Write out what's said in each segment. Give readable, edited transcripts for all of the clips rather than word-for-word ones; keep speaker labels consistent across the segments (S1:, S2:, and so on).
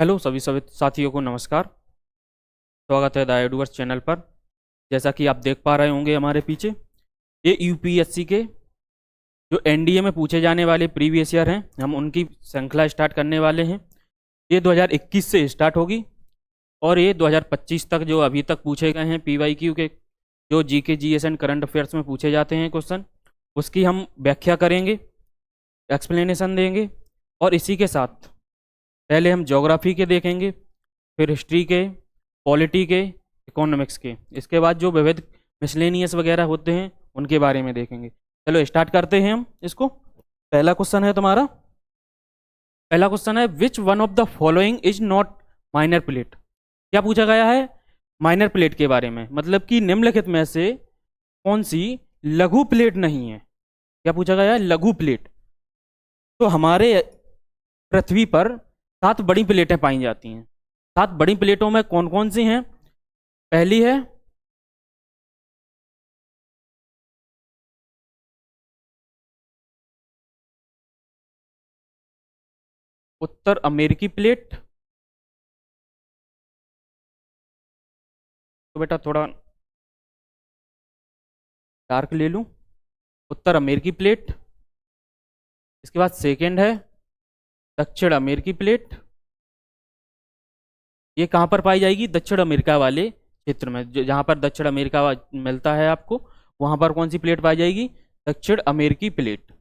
S1: Hello सभी साथियों को नमस्कार। स्वागत है द एडवर्स चैनल पर। जैसा कि आप देख पा रहे होंगे हमारे पीछे, ये यूपीएससी के जो एनडीए में पूछे जाने वाले प्रीवियस ईयर हैं, हम उनकी श्रृंखला स्टार्ट करने वाले हैं। ये 2021 से स्टार्ट होगी और ये 2025 तक जो अभी तक पूछे गए हैं पीवाईक्यू के, जो GK GS and current affairs में पूछे जाते हैं क्वेश्चन, उसकी हम व्याख्या करेंगे, एक्सप्लेनेशन देंगे। और इसी के साथ पहले हम ज्योग्राफी के देखेंगे, फिर हिस्ट्री के, पॉलिटी के, इकोनॉमिक्स के। इसके बाद जो विविध मिसलेनियस वगैरह होते हैं उनके बारे में देखेंगे। चलो स्टार्ट करते हैं हम इसको। पहला क्वेश्चन है तुम्हारा, पहला क्वेश्चन है विच one of the following is not minor plate. क्या पूछा गया है? माइनर प्लेट के बारे में, मतलब कि निम्नलिखित में से कौन सी लघु प्लेट नहीं है। क्या पूछा गया है? लघु प्लेट। तो हमारे पृथ्वी पर 7 बड़ी प्लेटें पाई जाती हैं। 7 बड़ी प्लेटों में कौन कौन सी हैं? पहली है उत्तर अमेरिकी प्लेट। तो बेटा थोड़ा डार्क ले लूं। उत्तर अमेरिकी प्लेट। इसके बाद सेकंड है दक्षिण अमेरिकी प्लेट। ये कहाँ पर पाई जाएगी? दक्षिण अमेरिका वाले क्षेत्र में, जहाँ पर दक्षिण अमेरिका मिलता है आपको, वहां पर कौन सी प्लेट पाई जाएगी? दक्षिण अमेरिकी प्लेट।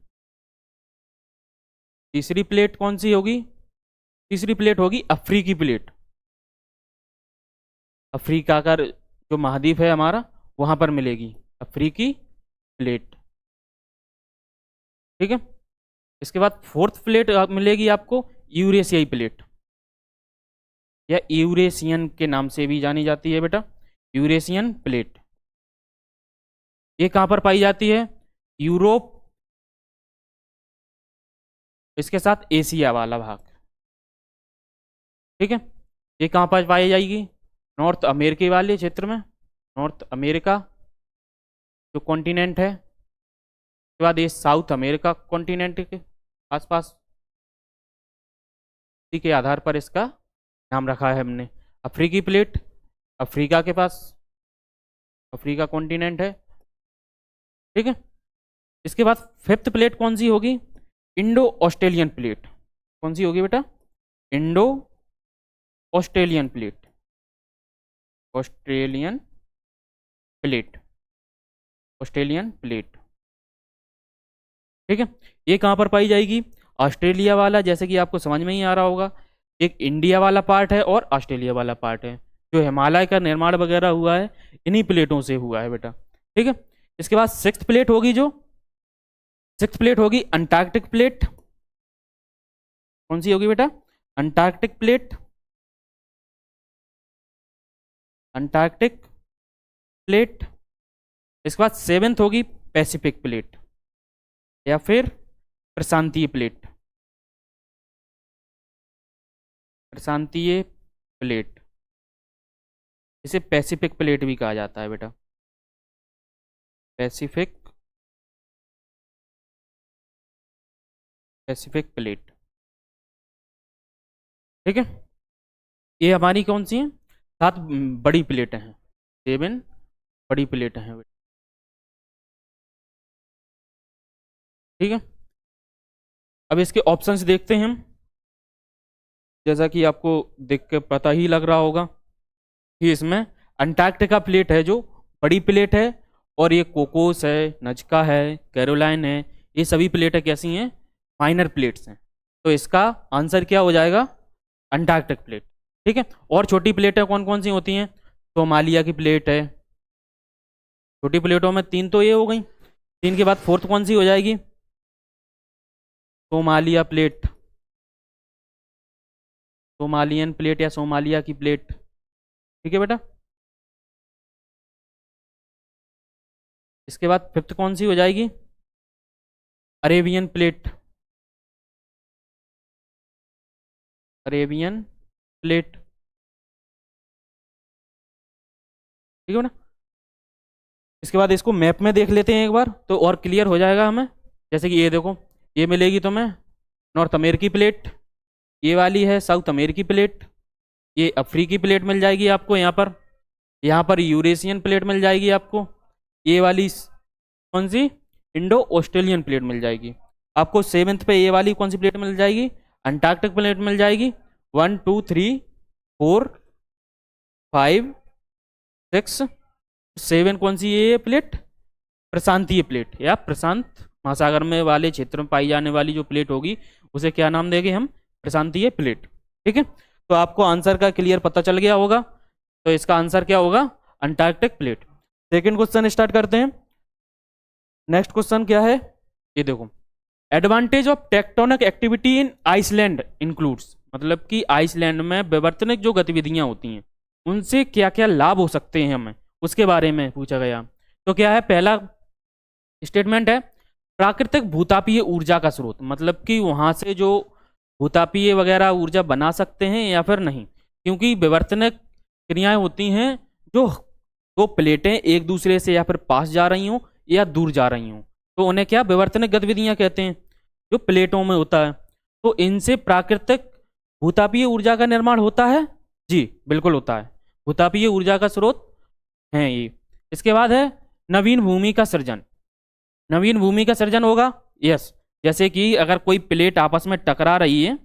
S1: तीसरी प्लेट कौन सी होगी? तीसरी प्लेट होगी अफ्रीकी प्लेट। अफ्रीका का जो महाद्वीप है हमारा, वहां पर मिलेगी अफ्रीकी प्लेट। ठीक है। इसके बाद फोर्थ प्लेट मिलेगी आपको यूरेशियाई प्लेट, या यूरेशियन के नाम से भी जानी जाती है बेटा, यूरेशियन प्लेट। ये कहां पर पाई जाती है? यूरोप, इसके साथ एशिया वाला भाग। ठीक है। ये कहां पर पाई जाएगी? नॉर्थ अमेरिका वाले क्षेत्र में, नॉर्थ अमेरिका जो कॉन्टिनेंट है। उसके बाद ये साउथ अमेरिका कॉन्टिनेंट के आसपास। इसी के आधार पर इसका नाम रखा है हमने अफ्रीकी प्लेट। अफ्रीका के पास, अफ्रीका कॉन्टिनेंट है। ठीक है। इसके बाद फिफ्थ प्लेट कौन सी होगी? Indo Australian plate. कौन सी होगी बेटा? Indo Australian plate. Australian plate, Australian plate. ठीक है। ये कहां पर पाई जाएगी? ऑस्ट्रेलिया वाला, जैसे कि आपको समझ में ही आ रहा होगा, एक इंडिया वाला पार्ट है और ऑस्ट्रेलिया वाला पार्ट है। जो हिमालय का निर्माण वगैरह हुआ है इन्हीं प्लेटों से हुआ है बेटा। ठीक है। इसके बाद सिक्स्थ प्लेट होगी, जो सिक्स्थ प्लेट होगी अंटार्कटिक प्लेट। कौन सी होगी बेटा? Antarctic plate, Antarctic plate. इसके बाद सेवेंथ होगी पैसिफिक प्लेट, या फिर प्रशांतीय प्लेट, प्रशांतीय प्लेट। इसे पैसिफिक प्लेट भी कहा जाता है बेटा, पैसिफिक, पैसिफिक प्लेट। ठीक है। ये हमारी कौन सी है? 7 बड़ी प्लेटें हैं, 7 बड़ी प्लेटें हैं। ठीक है। अब इसके ऑप्शंस देखते हैं हम। जैसा कि आपको देख के पता ही लग रहा होगा कि इसमें अंटार्कटिका प्लेट है जो बड़ी प्लेट है, और ये कोकोस है, नजका है, कैरोलाइन है, ये सभी प्लेटें कैसी हैं? माइनर प्लेट्स हैं। तो इसका आंसर क्या हो जाएगा? Antarctic plate. ठीक है। और छोटी प्लेटें कौन कौन सी होती हैं? सोमालिया की प्लेट है। छोटी प्लेटों में 3 तो ये हो गई, 3 के बाद फोर्थ कौन सी हो जाएगी? सोमालिया प्लेट, सोमालियन प्लेट या सोमालिया की प्लेट। ठीक है बेटा। इसके बाद फिफ्थ कौन सी हो जाएगी? Arabian plate, Arabian plate. ठीक है ना। इसके बाद इसको मैप में देख लेते हैं एक बार, तो और क्लियर हो जाएगा हमें। जैसे कि ये देखो, ये मिलेगी तुम्हें नॉर्थ अमेरिकी प्लेट, ये वाली है साउथ अमेरिकी प्लेट, ये अफ्रीकी प्लेट मिल जाएगी आपको यहाँ पर यूरेशियन प्लेट मिल जाएगी आपको, ये वाली कौन सी इंडो ऑस्ट्रेलियन प्लेट मिल जाएगी आपको। सेवेंथ पे ये वाली कौन सी प्लेट मिल जाएगी, अंटार्कटिक प्लेट मिल जाएगी। 1 2 3 4 5 6 7 कौन सी ये प्लेट, प्रशांतीय प्लेट या प्रशांत महासागर में वाले क्षेत्र में पाई जाने वाली जो प्लेट होगी उसे क्या नाम देंगे हम, प्रशांतीय प्लेट। ठीक है, तो आपको आंसर का क्लियर पता चल गया होगा, तो इसका आंसर क्या होगा, Antarctic plate. Second question start करते हैं। नेक्स्ट क्वेश्चन क्या है, ये देखो, advantage of tectonic activity in Iceland includes, मतलब कि आइसलैंड में विवर्तनिक जो गतिविधियां होती हैं उनसे क्या क्या लाभ हो सकते हैं हमें, उसके बारे में पूछा गया। तो क्या है, पहला स्टेटमेंट है प्राकृतिक भूतापीय ऊर्जा का स्रोत, मतलब कि वहां से जो भूतापीय वगैरह ऊर्जा बना सकते हैं या फिर नहीं, क्योंकि विवर्तनिक क्रियाएं होती हैं जो दो प्लेटें एक दूसरे से या फिर पास जा रही हों या दूर जा रही हों, तो उन्हें क्या विवर्तनिक गतिविधियां कहते हैं, जो प्लेटों में होता है। तो इनसे प्राकृतिक भूतापीय ऊर्जा का निर्माण होता है, जी बिल्कुल होता है, भूतापीय ऊर्जा का स्रोत है ये। इसके बाद है नवीन भूमि का सृजन, नवीन भूमि का सृजन होगा, यस, जैसे कि अगर कोई प्लेट आपस में टकरा रही है,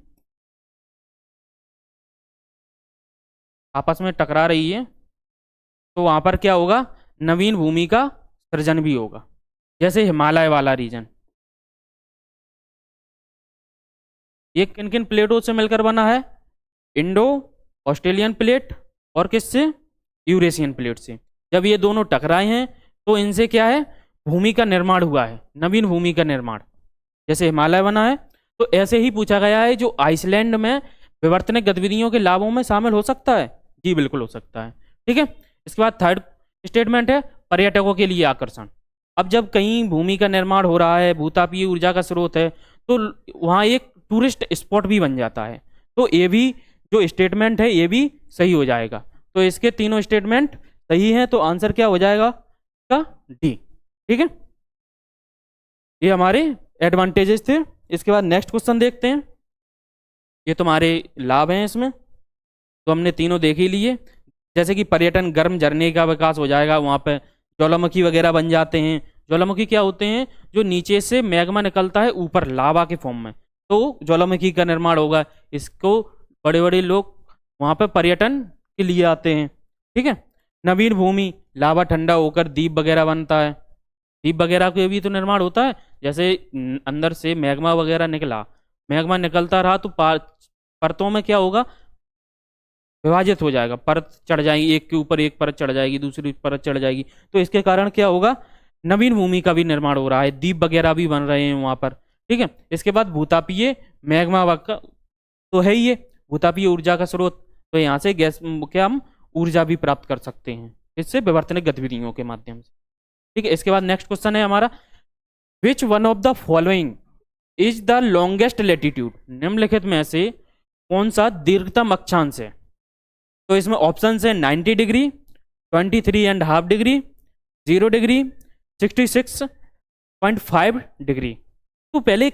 S1: आपस में टकरा रही है, तो वहां पर क्या होगा, नवीन भूमि का सृजन भी होगा। जैसे हिमालय वाला रीजन, ये किन किन प्लेटों से मिलकर बना है, इंडो ऑस्ट्रेलियन प्लेट और किससे, यूरेशियन प्लेट से। जब ये दोनों टकराए हैं तो इनसे क्या है, भूमि का निर्माण हुआ है, नवीन भूमि का निर्माण, जैसे हिमालय बना है। तो ऐसे ही पूछा गया है, जो आइसलैंड में विवर्तनिक गतिविधियों के लाभों में शामिल हो सकता है, जी बिल्कुल हो सकता है। ठीक है, इसके बाद थर्ड स्टेटमेंट है पर्यटकों के लिए आकर्षण। अब जब कहीं भूमि का निर्माण हो रहा है, भूतापीय ऊर्जा का स्रोत है, तो वहाँ एक टूरिस्ट स्पॉट भी बन जाता है। तो ये भी जो स्टेटमेंट है ये भी सही हो जाएगा। तो इसके तीनों स्टेटमेंट सही हैं, तो आंसर क्या हो जाएगा का, डी। ठीक है, ये हमारे एडवांटेजेस थे। इसके बाद नेक्स्ट क्वेश्चन देखते हैं, ये तुम्हारे लाभ हैं इसमें, तो हमने तीनों देख ही लिए। जैसे कि पर्यटन, गर्म झरने का विकास हो जाएगा, वहाँ पे ज्वालामुखी वगैरह बन जाते हैं। ज्वालामुखी क्या होते हैं, जो नीचे से मैग्मा निकलता है ऊपर लावा के फॉर्म में, तो ज्वालामुखी का निर्माण होगा। इसको बड़े बड़े लोग वहाँ पे पर्यटन के लिए आते हैं। ठीक है, नवीन भूमि, लावा ठंडा होकर द्वीप वगैरह बनता है, द्वीप वगैरह के भी तो निर्माण होता है। जैसे अंदर से मैग्मा वगैरह निकला, मैग्मा निकलता रहा तो परतों में क्या होगा, विभाजित हो जाएगा, परत चढ़ जाएगी, एक के ऊपर एक परत चढ़ जाएगी, दूसरी परत चढ़ जाएगी, तो इसके कारण क्या होगा, नवीन भूमि का भी निर्माण हो रहा है, द्वीप वगैरह भी बन रहे हैं वहां पर। ठीक है, इसके बाद भूतापीय मैग्मा का तो है ही, ये भूतापीय ऊर्जा का स्रोत, तो यहाँ से गैस क्या हम ऊर्जा भी प्राप्त कर सकते हैं इससे विवर्तनिक गतिविधियों के माध्यम से। ठीक है, इसके बाद नेक्स्ट क्वेश्चन है हमारा, विच one of the following is the longest latitude, निम्नलिखित में से कौन सा दीर्घतम अक्षांश है। तो इसमें ऑप्शन है 90 डिग्री, 23.5 डिग्री, 0 डिग्री, 66.5 डिग्री। तो पहले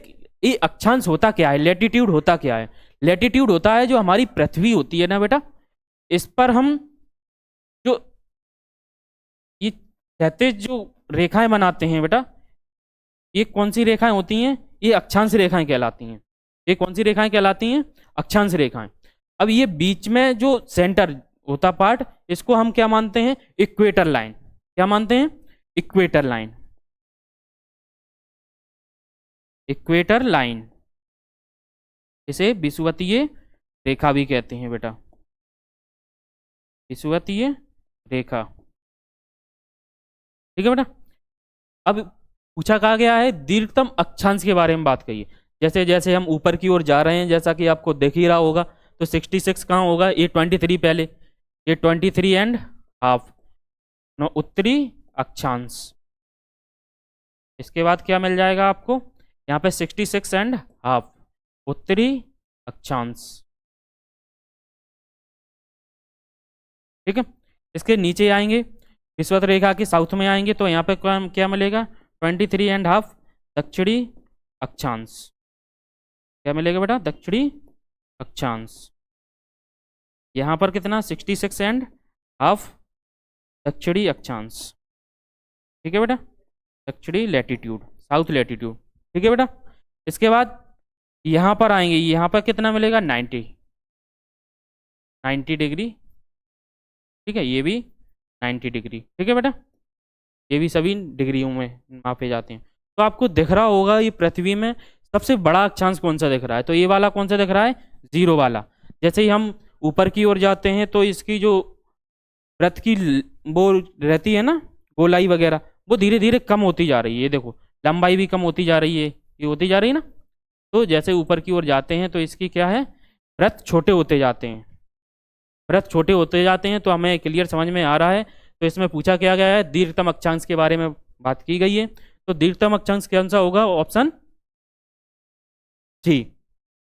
S1: ये अक्षांश होता क्या है, लेटीट्यूड होता क्या है। लेटीट्यूड होता है जो हमारी पृथ्वी होती है ना बेटा, इस पर हम जो ये क्षैतिज जो रेखाएं बनाते हैं बेटा, ये कौन सी रेखाएं होती हैं, ये अक्षांश रेखाएं कहलाती हैं। ये कौन सी रेखाएं कहलाती हैं, अक्षांश रेखाएं। अब ये बीच में जो सेंटर होता पार्ट, इसको हम क्या मानते हैं, इक्वेटर लाइन। क्या मानते हैं, इक्वेटर लाइन, इक्वेटर लाइन, इसे विषुवतीय रेखा भी कहते हैं बेटा, विषुवतीय रेखा। ठीक है बेटा, अब पूछा कहा गया है दीर्घतम अक्षांश के बारे में बात करिए। जैसे जैसे हम ऊपर की ओर जा रहे हैं, जैसा कि आपको दिख ही रहा होगा, तो 66 कहाँ होगा, ये 23 पहले, ये 23.5 उत्तरी अक्षांश। इसके बाद क्या मिल जाएगा आपको, यहाँ पे 66.5 उत्तरी अक्षांश। ठीक है, इसके नीचे आएंगे, विषुवत रेखा के साउथ में आएंगे, तो यहाँ पे क्या मिलेगा, 23.5 दक्षिणी अक्षांश। क्या मिलेगा बेटा, दक्षिणी अक्षांश। यहाँ पर कितना 66.5 दक्षिणी अक्षांश। ठीक है बेटा, दक्षिणी लैटिट्यूड, साउथ लैटिट्यूड। ठीक है बेटा, इसके बाद यहाँ पर आएंगे, यहाँ पर कितना मिलेगा 90 डिग्री। ठीक है, ये भी 90 डिग्री। ठीक है बेटा, ये भी सभी डिग्रियों में मापे जाते हैं। तो आपको दिख रहा होगा ये पृथ्वी में सबसे बड़ा अक्षांश कौन सा दिख रहा है, तो ये वाला कौन सा दिख रहा है, 0 वाला। जैसे ही हम ऊपर की ओर जाते हैं तो इसकी जो वृत्त की वो रहती है ना गोलाई वगैरह, वो धीरे धीरे कम होती जा रही है। ये देखो लंबाई भी कम होती जा रही है, ये होती जा रही है ना। तो जैसे ऊपर की ओर जाते हैं तो इसकी क्या है, वृत्त छोटे होते जाते हैं, वृत्त छोटे होते जाते हैं। तो हमें क्लियर समझ में आ रहा है। तो इसमें पूछा क्या गया है, दीर्घतम अक्षांश के बारे में बात की गई है। तो दीर्घतम अक्षांश कौन सा होगा, ऑप्शन सी।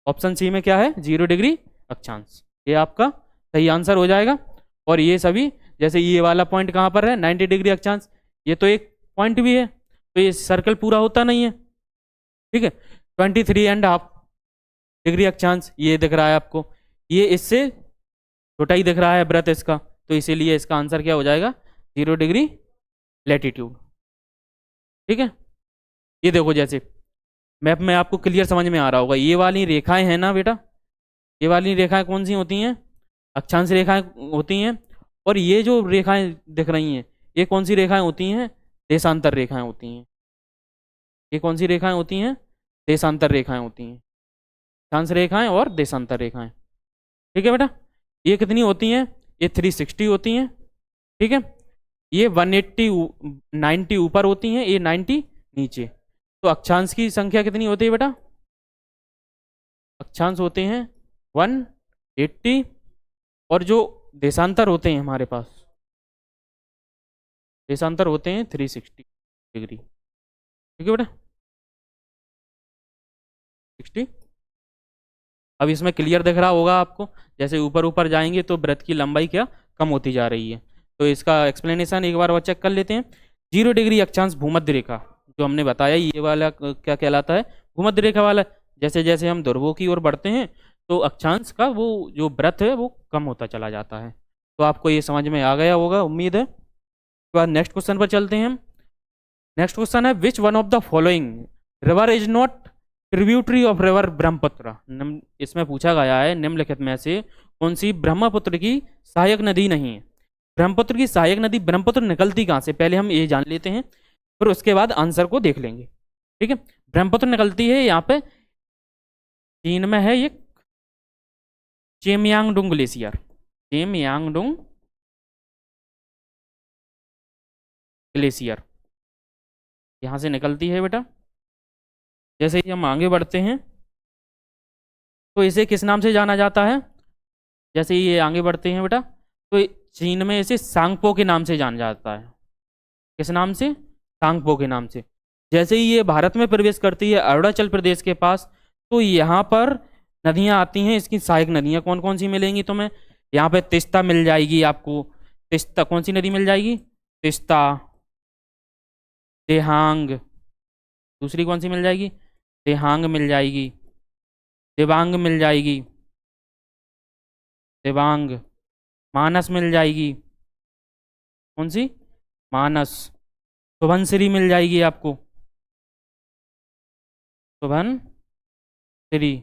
S1: ऑप्शन सी में क्या है, 0 डिग्री अक्षांश। ये आपका सही आंसर हो जाएगा। और ये सभी, जैसे ये वाला पॉइंट कहाँ पर है 90 डिग्री अक्षांश, ये तो एक पॉइंट भी है, तो ये सर्कल पूरा होता नहीं है। ठीक है, 23.5 डिग्री अक्षांश ये दिख रहा है आपको, ये इससे छोटा ही दिख रहा है वृत्त इसका, तो इसीलिए इसका आंसर क्या हो जाएगा, 0 डिग्री लैटिट्यूड। ठीक है, ये देखो जैसे मैप में आपको क्लियर समझ में आ रहा होगा, ये वाली रेखाएं हैं ना बेटा, ये वाली रेखाएं कौन सी होती हैं, अक्षांश रेखाएं होती हैं। और ये जो रेखाएं दिख रही हैं, ये कौन सी रेखाएं होती हैं, देशांतर रेखाएं होती हैं। ये कौन सी रेखाएं होती हैं, देशांतर रेखाएं होती हैं, अक्षांश रेखाएं और देशांतर रेखाएं। ठीक है बेटा, ये कितनी होती हैं, ये 360 होती हैं। ठीक है, ये 180 90 ऊपर होती हैं, ये 90 नीचे। तो अक्षांश की संख्या कितनी होती है बेटा, अक्षांश होते हैं 180, और जो देशांतर होते हैं हमारे पास, देशांतर होते हैं 360 डिग्री। ठीक है बेटा, 60। अब इसमें क्लियर दिख रहा होगा आपको, जैसे ऊपर ऊपर जाएंगे तो वृत्त की लंबाई क्या कम होती जा रही है। तो इसका एक्सप्लेनेशन एक बार और चेक कर लेते हैं। 0 डिग्री अक्षांश भूमध्य रेखा, जो हमने बताया ये वाला क्या कहलाता है, भूमध्य रेखा वाला। जैसे जैसे हम ध्रुवों की ओर बढ़ते हैं तो अक्षांश का वो जो वृत्त है वो कम होता चला जाता है। तो आपको ये समझ में आ गया होगा, उम्मीद है। उसके बाद नेक्स्ट क्वेश्चन पर चलते हैं हम। नेक्स्ट क्वेश्चन है, विच one of the following river is not tributary of river Brahmaputra. इसमें पूछा गया है निम्नलिखित में से कौन सी ब्रह्मपुत्र की सहायक नदी नहीं है। ब्रह्मपुत्र की सहायक नदी, ब्रह्मपुत्र निकलती कहाँ से, पहले हम ये जान लेते हैं, फिर उसके बाद आंसर को देख लेंगे। ठीक है, ब्रह्मपुत्र निकलती है यहाँ पे चीन में है, ये चेमयांगडुंग ग्लेशियर, चेमयांगडुंग ग्लेशियर यहाँ से निकलती है बेटा। जैसे ही हम आगे बढ़ते हैं तो इसे किस नाम से जाना जाता है, जैसे ही ये आगे बढ़ते हैं बेटा तो चीन में इसे सांगपो के नाम से जाना जाता है। किस नाम से, सांगपो के नाम से। जैसे ही ये भारत में प्रवेश करती है अरुणाचल प्रदेश के पास, तो यहाँ पर नदियाँ आती हैं, इसकी सहायक नदियाँ कौन कौन सी मिलेंगी तुम्हें, यहाँ पे तिस्ता मिल जाएगी आपको। तिस्ता कौन सी नदी मिल जाएगी, तिस्ता, देहांग, दूसरी कौन सी मिल जाएगी, देहांग मिल जाएगी, देवांग मिल जाएगी, देवांग, मानस मिल जाएगी, कौन सी, मानस, सुबनसिरी मिल जाएगी आपको, सुबनसिरी,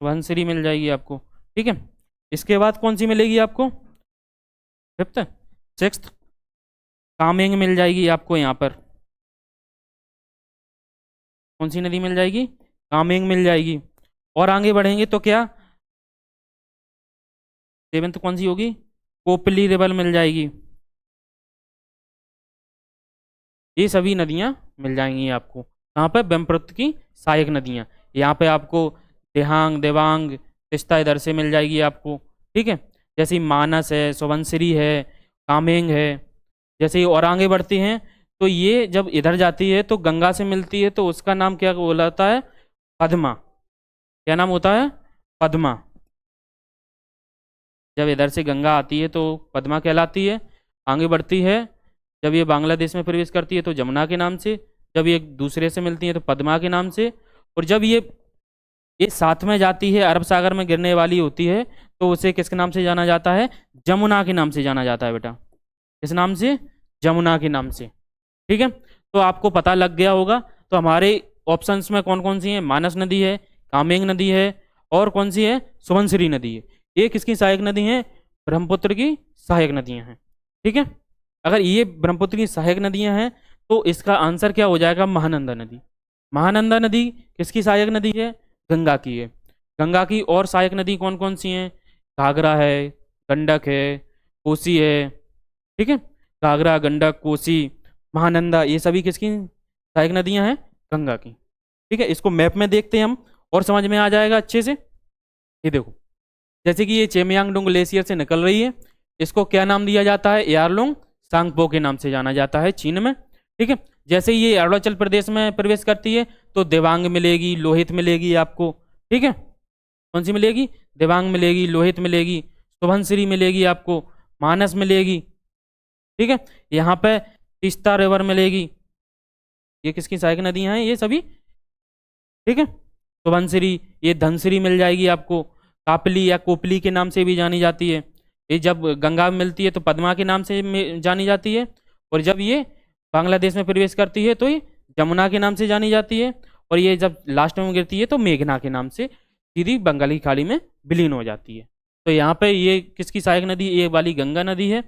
S1: सुबनसिरी मिल जाएगी आपको। ठीक है, इसके बाद कौन सी मिलेगी आपको, 5th 6th कामेंग मिल जाएगी आपको। यहाँ पर कौन सी नदी मिल जाएगी, कामेंग मिल जाएगी। और आगे बढ़ेंगे तो क्या 7th कौन सी होगी, कोपली रिवर मिल जाएगी। ये सभी नदियाँ मिल जाएंगी आपको कहाँ पर, ब्रह्मपुत्र की सहायक नदियाँ। यहाँ पे आपको देहांग, देवांग, तिस्ता इधर से मिल जाएगी आपको। ठीक है, जैसे ही मानस है, सुबनसिरी है, कामेंग है। जैसे ही और आगे बढ़ती हैं तो ये जब इधर जाती है तो गंगा से मिलती है, तो उसका नाम क्या बोलाता है, पद्मा। क्या नाम होता है, पद्मा। जब इधर से गंगा आती है तो पद्मा कहलाती है। आगे बढ़ती है, जब ये बांग्लादेश में प्रवेश करती है तो जमुना के नाम से, जब ये दूसरे से मिलती है तो पद्मा के नाम से, और जब ये ये साथ में जाती है, अरब सागर में गिरने वाली होती है, तो उसे किसके नाम से जाना जाता है? जमुना के नाम से जाना जाता है बेटा। किस नाम से? जमुना के नाम से। ठीक है, तो आपको पता लग गया होगा। तो हमारे ऑप्शंस में कौन कौन सी है? मानस नदी है, कामेंग नदी है, और कौन सी है? सुबनसिरी नदी है। ये किसकी सहायक नदी है? ब्रह्मपुत्र की सहायक नदियां हैं। ठीक है, अगर ये ब्रह्मपुत्र की सहायक नदियां हैं तो इसका आंसर क्या हो जाएगा? महानंदा नदी। महानंदा नदी किसकी सहायक नदी है? गंगा की है। गंगा की और सहायक नदी कौन कौन सी हैं? घाघरा है, गंडक है, कोसी है। ठीक है, घाघरा, गंडक, कोसी, महानंदा, ये सभी किसकी सहायक नदियां हैं? गंगा की। ठीक है, इसको मैप में देखते हैं हम और समझ में आ जाएगा अच्छे से। ये देखो, जैसे कि ये चेमयांगडोंग ग्लेशियर से निकल रही है, इसको क्या नाम दिया जाता है? यारलुंग सांगपो के नाम से जाना जाता है चीन में। ठीक है, जैसे ही ये अरुणाचल प्रदेश में प्रवेश करती है तो देवांग मिलेगी, लोहित मिलेगी आपको। ठीक है, कौन सी मिलेगी? देवांग मिलेगी, लोहित मिलेगी, सुबनसिरी मिलेगी आपको, मानस मिलेगी। ठीक है, यहाँ पे तीस्ता रिवर मिलेगी। ये किसकी सहायक नदियां हैं? ये सभी। ठीक है, सुबनसिरी, ये धनसिरी मिल जाएगी आपको। कापली या कोपली के नाम से भी जानी जाती है। ये जब गंगा में मिलती है तो पद्मा के नाम से जानी जाती है, और जब ये बांग्लादेश में प्रवेश करती है तो ये जमुना के नाम से जानी जाती है, और ये जब लास्ट में गिरती है तो मेघना के नाम से सीधी बंगाल की खाड़ी में विलीन हो जाती है। तो यहाँ पे ये किसकी सहायक नदी? ये वाली गंगा नदी है।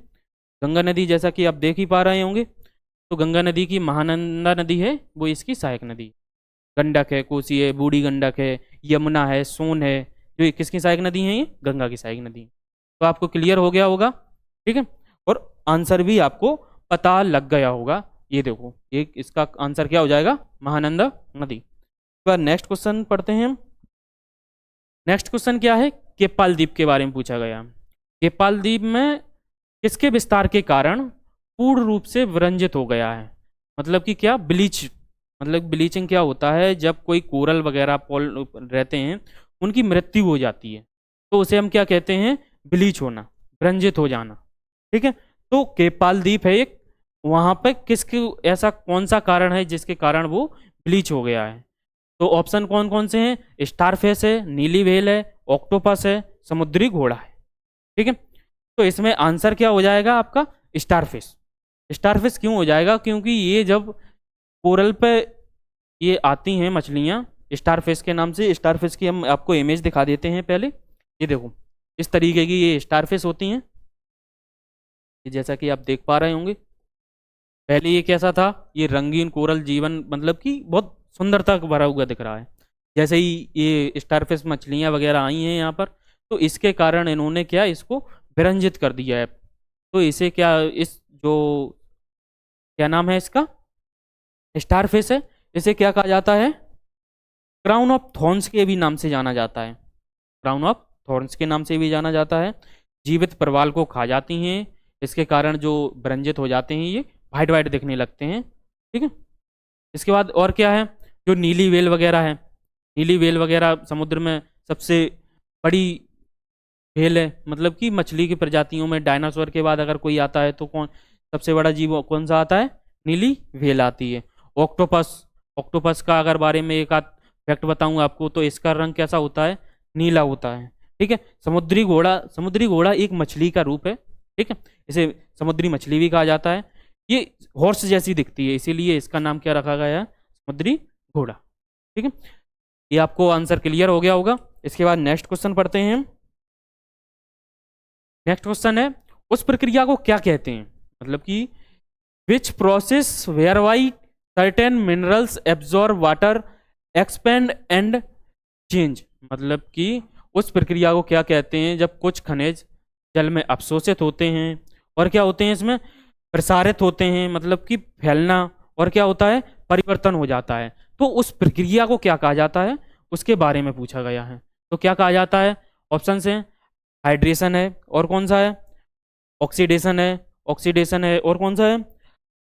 S1: गंगा नदी जैसा कि आप देख ही पा रहे होंगे, तो गंगा नदी की महानंदा नदी है, वो इसकी सहायक नदी। गंडक है, कोसी है, बूढ़ी गंडक है, यमुना है, सोन है, जो ये किसकी सहायक नदी है? ये गंगा की सहायक नदी। तो आपको क्लियर हो गया होगा। ठीक है, और आंसर भी आपको पता लग गया होगा। ये देखो, ये इसका आंसर क्या हो जाएगा? महानंदा नदी। तो नेक्स्ट क्वेश्चन पढ़ते हैं हम। नेक्स्ट क्वेश्चन क्या है? केपाल द्वीप के बारे में पूछा गया। केपाल द्वीप में किसके विस्तार के कारण पूर्ण रूप से विरंजित हो गया है? मतलब कि क्या? ब्लीच, मतलब ब्लीचिंग क्या होता है? जब कोई कोरल वगैरह पॉल रहते हैं, उनकी मृत्यु हो जाती है, तो उसे हम क्या कहते हैं? ब्लीच होना, विरंजित हो जाना। ठीक है, तो केपाल द्वीप है एक, वहां पे किसके, ऐसा कौन सा कारण है जिसके कारण वो ब्लीच हो गया है? तो ऑप्शन कौन कौन से हैं? स्टारफिश है, नीली व्हेल है, ऑक्टोपस है, समुद्री घोड़ा है। ठीक है, तो इसमें आंसर क्या हो जाएगा आपका? स्टारफिश। स्टारफिश क्यों हो जाएगा? क्योंकि ये जब कोरल पे ये आती हैं मछलियाँ स्टारफिश के नाम से। स्टारफिश की हम आपको इमेज दिखा देते हैं पहले। ये देखो, इस तरीके की ये स्टारफिश होती हैं, ये जैसा कि आप देख पा रहे होंगे। पहले ये कैसा था? ये रंगीन कोरल जीवन, मतलब कि बहुत सुंदरता भरा हुआ दिख रहा है। जैसे ही ये स्टारफिश मछलियाँ वगैरह आई हैं यहाँ पर, तो इसके कारण इन्होंने क्या, इसको विरंजित कर दिया है। तो इसे क्या, इस जो क्या नाम है इसका? स्टारफिश है, इसे क्या कहा जाता है? क्राउन ऑफ थॉर्न्स के भी नाम से जाना जाता है। क्राउन ऑफ थॉर्न्स के नाम से भी जाना जाता है। जीवित प्रवाल को खा जाती हैं, इसके कारण जो विरंजित हो जाते हैं ये वाइट वाइट दिखने लगते हैं। ठीक है, इसके बाद और क्या है? जो नीली व्हेल वगैरह है, नीली व्हेल वगैरह समुद्र में सबसे बड़ी व्हेल है। मतलब कि मछली की प्रजातियों में डायनासोर के बाद अगर कोई आता है तो कौन सबसे बड़ा जीव कौन सा आता है? नीली व्हेल आती है। ऑक्टोपस, ऑक्टोपस का अगर बारे में एक आध फैक्ट बताऊं आपको, तो इसका रंग कैसा होता है? नीला होता है। ठीक है, समुद्री घोड़ा, समुद्री घोड़ा एक मछली का रूप है। ठीक है, इसे समुद्री मछली भी कहा जाता है। ये हॉर्स जैसी दिखती है, इसीलिए इसका नाम क्या रखा गया है? समुद्री घोड़ा। ठीक है, ये आपको आंसर क्लियर हो गया होगा। इसके बाद नेक्स्ट क्वेश्चन पढ़ते हैं। नेक्स्ट क्वेश्चन है, उस प्रक्रिया को क्या कहते हैं? मतलब कि which process where by certain minerals absorb water expand and change. मतलब कि उस प्रक्रिया को क्या कहते हैं जब कुछ खनिज जल में अवशोषित होते हैं और क्या होते हैं? इसमें प्रसारित होते हैं, मतलब कि फैलना, और क्या होता है? परिवर्तन हो जाता है। तो उस प्रक्रिया को क्या कहा जाता है? उसके बारे में पूछा गया है। तो क्या कहा जाता है? ऑप्शन है हाइड्रेशन है, और कौन सा है? ऑक्सीडेशन है, ऑक्सीडेशन है, और कौन सा है?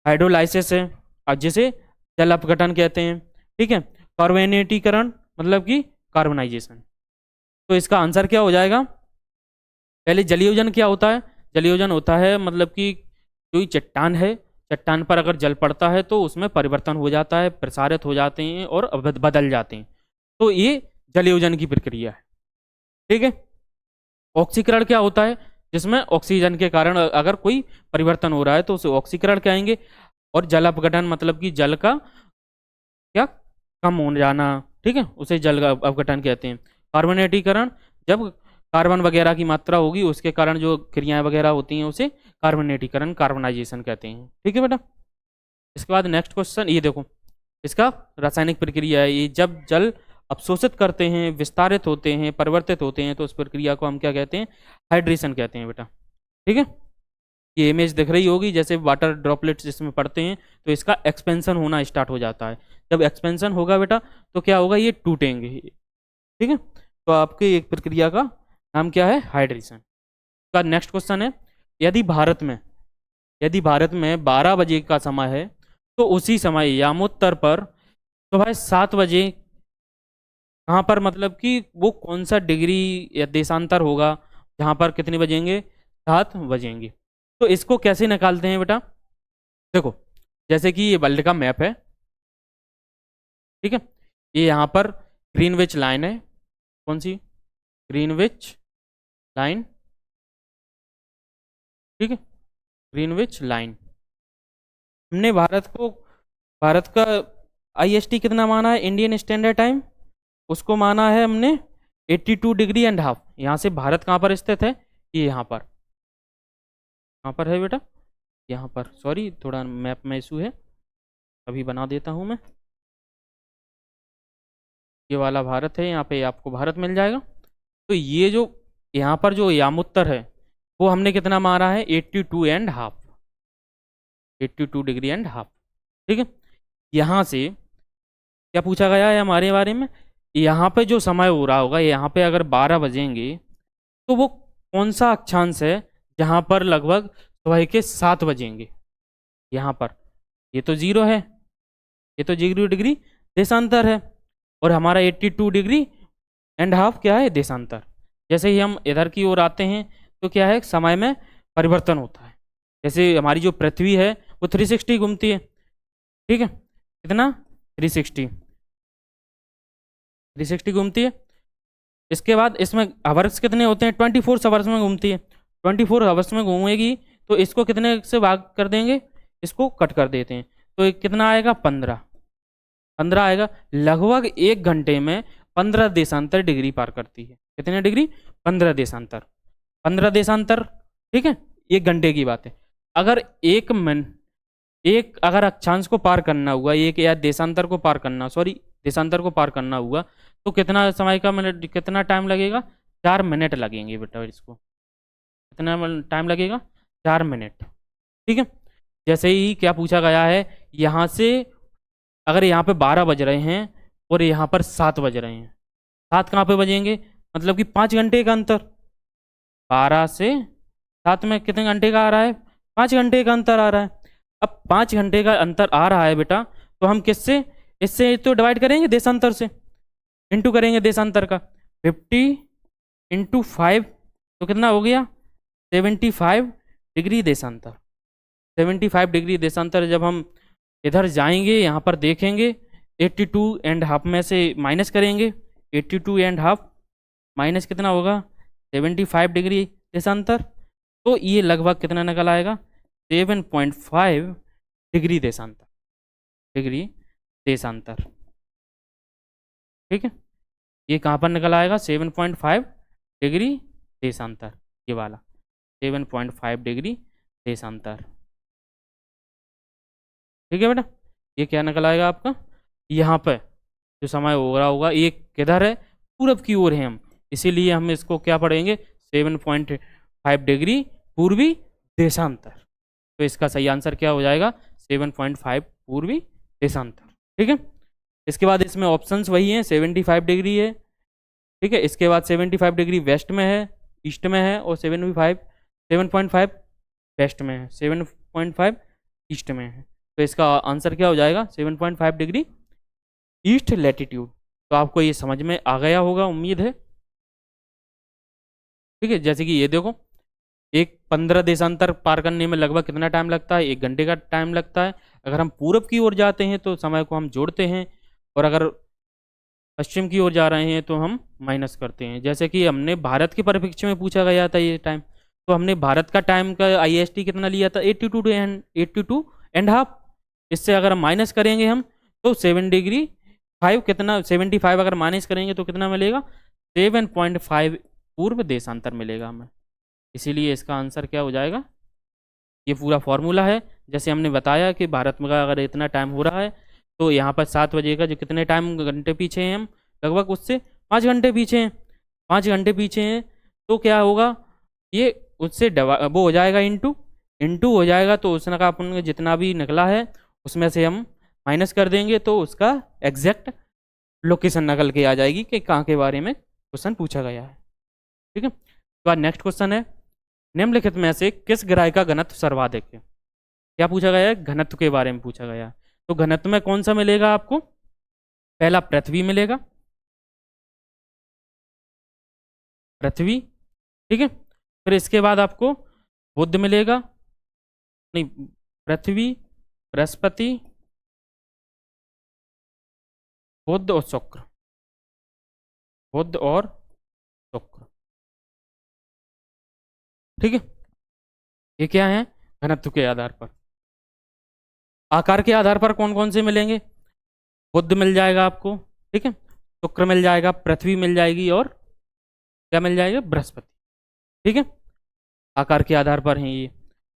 S1: हाइड्रोलाइसिस है, और जिसे जल अपघटन कहते हैं। ठीक है, कार्बोनेटीकरण, मतलब कि कार्बनाइजेशन। तो इसका आंसर क्या हो जाएगा? पहले जलयोजन क्या होता है? जलयोजन होता है मतलब कि कोई चट्टान है, चट्टान पर अगर जल पड़ता है तो उसमें परिवर्तन हो जाता है, प्रसारित हो जाते हैं और बदल जाते हैं। तो ये जलयोजन की प्रक्रिया है। ठीक है। ऑक्सीकरण क्या होता है, जिसमें ऑक्सीजन के कारण अगर कोई परिवर्तन हो रहा है तो उसे ऑक्सीकरण कहेंगे। और जल अपघटन मतलब कि जल का क्या कम हो जाना, ठीक है, उसे जल का अपघटन कहते हैं। कार्बोनेटीकरण, जब कार्बन वगैरह की मात्रा होगी उसके कारण जो क्रियाएं वगैरह होती हैं उसे कार्बोनेटीकरण, कार्बनाइजेशन कहते हैं। ठीक है बेटा। इसके बाद नेक्स्ट क्वेश्चन ये देखो, इसका रासायनिक प्रक्रिया है ये। जब जल अवशोषित करते हैं, विस्तारित होते हैं, परिवर्तित होते हैं तो उस प्रक्रिया को हम क्या कहते हैं, हाइड्रेशन कहते हैं बेटा। ठीक है। ये इमेज दिख रही होगी, जैसे वाटर ड्रॉपलेट्स जिसमें पड़ते हैं तो इसका एक्सपेंशन होना स्टार्ट हो जाता है। जब एक्सपेंशन होगा बेटा तो क्या होगा, ये टूटेंगे। ठीक है। तो आपकी एक प्रक्रिया का नाम क्या है, हाइड्रेशन। का नेक्स्ट क्वेश्चन है, यदि भारत में 12 बजे का समय है तो उसी समय यामोत्तर पर सुबह 7 बजे कहाँ पर, मतलब कि वो कौन सा डिग्री या देशांतर होगा जहाँ पर कितने बजेंगे, 7 बजेंगे। तो इसको कैसे निकालते हैं बेटा, देखो जैसे कि ये वर्ल्ड का मैप है। ठीक है। ये यहाँ पर ग्रीनविच लाइन है, कौन सी, ग्रीनविच लाइन। ठीक है। ग्रीनविच लाइन, हमने भारत का आईएसटी कितना माना है, इंडियन स्टैंडर्ड टाइम, उसको माना है हमने 82 डिग्री एंड हाफ। यहाँ से भारत कहाँ पर स्थित है, ये यहाँ पर, कहाँ पर है बेटा, यहाँ पर। सॉरी थोड़ा मैप में इशू है, अभी बना देता हूँ मैं। ये वाला भारत है, यहाँ पे आपको भारत मिल जाएगा। तो ये जो यहाँ पर जो यामोत्तर है वो हमने कितना मारा है, 82 and half, 82 degree and half. ठीक है। यहाँ से क्या पूछा गया है हमारे बारे में, यहाँ पे जो समय हो रहा होगा, यहाँ पे अगर 12 बजेंगे तो वो कौन सा अक्षांश है जहाँ पर लगभग सुबह के 7 बजेंगे। यहाँ पर ये तो 0 है, ये तो 0 डिग्री देशांतर है, और हमारा 82 डिग्री एंड हाफ क्या है, देशांतर। जैसे ही हम इधर की ओर आते हैं तो क्या है, समय में परिवर्तन होता है। जैसे हमारी जो पृथ्वी है वो 360 घूमती है। ठीक है, कितना, 360 घूमती है। इसके बाद इसमें आवर्स कितने होते हैं, 24 आवर्स में घूमती है। 24 आवर्स में घूमेगी तो इसको कितने से भाग कर देंगे, इसको कट कर देते हैं तो ये कितना आएगा, 15 आएगा। लगभग 1 घंटे में 15 देशांतर डिग्री पार करती है। कितने डिग्री, 15 देशांतर, 15 देशांतर। ठीक है, 1 घंटे की बात है। अगर अगर अक्षांश को पार करना हुआ, एक या देशांतर को पार करना, सॉरी देशांतर को पार करना हुआ तो कितना समय का मिनट, कितना टाइम लगेगा, 4 मिनट लगेंगे बेटा। इसको कितना टाइम लगेगा, 4 मिनट। ठीक है। जैसे ही क्या पूछा गया है, यहाँ से अगर यहाँ पे 12 बज रहे हैं और यहाँ पर 7 बज रहे हैं, 7 कहाँ पे बजेंगे, मतलब कि 5 घंटे का अंतर। 12 से 7 में कितने घंटे का आ रहा है, 5 घंटे का अंतर आ रहा है। अब 5 घंटे का अंतर आ रहा है बेटा, तो हम किससे, इससे तो डिवाइड करेंगे देशांतर से, इंटू करेंगे देशांतर का। 50 इंटू 5 तो कितना हो गया, 75 डिग्री देशांतर। 75 डिग्री देशांतर जब हम इधर जाएंगे, यहाँ पर देखेंगे 82 एंड हाफ में से माइनस करेंगे, 82 एंड हाफ माइनस कितना होगा, 75 डिग्री देशांतर। तो ये लगभग कितना निकल आएगा, 7.5 डिग्री देशांतर, ठीक है। ये कहाँ पर निकल आएगा, 7.5 डिग्री देशांतर, ये वाला 7.5 डिग्री देशांतर। ठीक है बेटा, ये क्या निकल आएगा आपका, यहाँ पे जो समय हो रहा होगा ये किधर है, पूरब की ओर है हम, इसीलिए हम इसको क्या पढ़ेंगे, 7.5 डिग्री पूर्वी देशांतर। तो इसका सही आंसर क्या हो जाएगा, 7.5 पूर्वी देशांतर। ठीक है। इसके बाद इसमें ऑप्शंस वही हैं, 75 डिग्री है। ठीक है। इसके बाद 75 डिग्री वेस्ट में है, ईस्ट में है, और 7.5 वेस्ट में है, 7.5 ईस्ट में है। तो इसका आंसर क्या हो जाएगा, 7.5 डिग्री ईस्ट लैटिट्यूड। तो आपको ये समझ में आ गया होगा, उम्मीद है। ठीक है। जैसे कि ये देखो, एक 15 देशांतर पार करने में लगभग कितना टाइम लगता है, 1 घंटे का टाइम लगता है। अगर हम पूरब की ओर जाते हैं तो समय को हम जोड़ते हैं, और अगर पश्चिम की ओर जा रहे हैं तो हम माइनस करते हैं। जैसे कि हमने भारत के परिप्रेक्ष्य में पूछा गया था ये टाइम, तो हमने भारत का टाइम का IST कितना लिया था, 82.5। इससे अगर हम माइनस करेंगे हम तो 7 डिग्री 5 कितना 75 अगर माइनस करेंगे तो कितना मिलेगा, 7.5 पूर्व देशांतर मिलेगा हमें। इसीलिए इसका आंसर क्या हो जाएगा, ये पूरा फॉर्मूला है। जैसे हमने बताया कि भारत में अगर इतना टाइम हो रहा है तो यहाँ पर 7 बजे का जो कितने टाइम घंटे पीछे हैं हम, लगभग उससे 5 घंटे पीछे हैं। 5 घंटे पीछे हैं तो क्या होगा, ये उससे वो हो जाएगा इंटू इंटू हो जाएगा, तो उसने का अपन जितना भी निकला है उसमें से हम माइनस कर देंगे तो उसका एग्जैक्ट लोकेशन निकल के आ जाएगी कि कहाँ के बारे में क्वेश्चन पूछा गया है। ठीक है, तो आज नेक्स्ट क्वेश्चन है, निम्नलिखित में से किस ग्रह का घनत्व सर्वाधिक है। क्या पूछा गया है, घनत्व के बारे में पूछा गया है। तो घनत्व में कौन सा मिलेगा आपको, पहला पृथ्वी मिलेगा, पृथ्वी। ठीक है, फिर इसके बाद आपको बुध मिलेगा, नहीं, पृथ्वी, बृहस्पति, बुध और शुक्र, बुध और शुक्र। ठीक है, ये क्या है, घनत्व के आधार पर। आकार के आधार पर कौन कौन से मिलेंगे, बुध मिल जाएगा आपको, ठीक है, शुक्र मिल जाएगा, पृथ्वी मिल जाएगी और क्या मिल जाएगा, बृहस्पति। ठीक है, आकार के आधार पर है ये।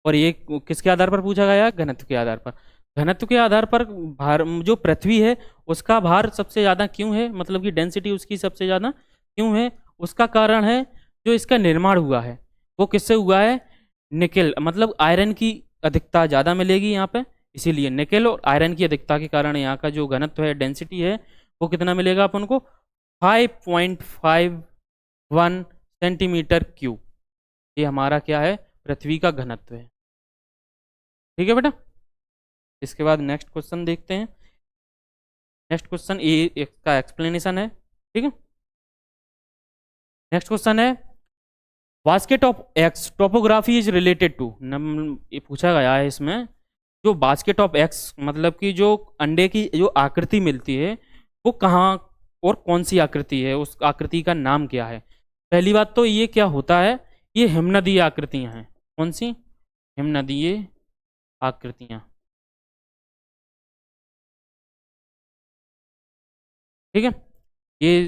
S1: और ये किसके आधार पर पूछा गया है, घनत्व के आधार पर। घनत्व के आधार पर भार, जो पृथ्वी है उसका भार सबसे ज़्यादा क्यों है, मतलब कि डेंसिटी उसकी सबसे ज़्यादा क्यों है, उसका कारण है जो इसका निर्माण हुआ है वो किससे हुआ है, निकेल, मतलब आयरन की अधिकता ज़्यादा मिलेगी यहाँ पे, इसीलिए निकेल और आयरन की अधिकता के कारण यहाँ का जो घनत्व है, डेंसिटी है, वो कितना मिलेगा अपन को, 5.51 सेंटीमीटर क्यूब। ये हमारा क्या है, पृथ्वी का घनत्व है। ठीक है बेटा, इसके बाद नेक्स्ट क्वेश्चन देखते हैं। नेक्स्ट क्वेश्चन ये इसका एक्सप्लेनेशन है। ठीक है, नेक्स्ट क्वेश्चन है, basket of X topography is related to, ये पूछा गया है इसमें, जो बास्केट ऑफ एक्स मतलब कि जो अंडे की जो आकृति मिलती है वो कहाँ और कौन सी आकृति है, उस आकृति का नाम क्या है। पहली बात तो ये क्या होता है, ये हिमनदीय आकृतियां हैं। कौन सी, हिमनदीय आकृतियां। ठीक है, ये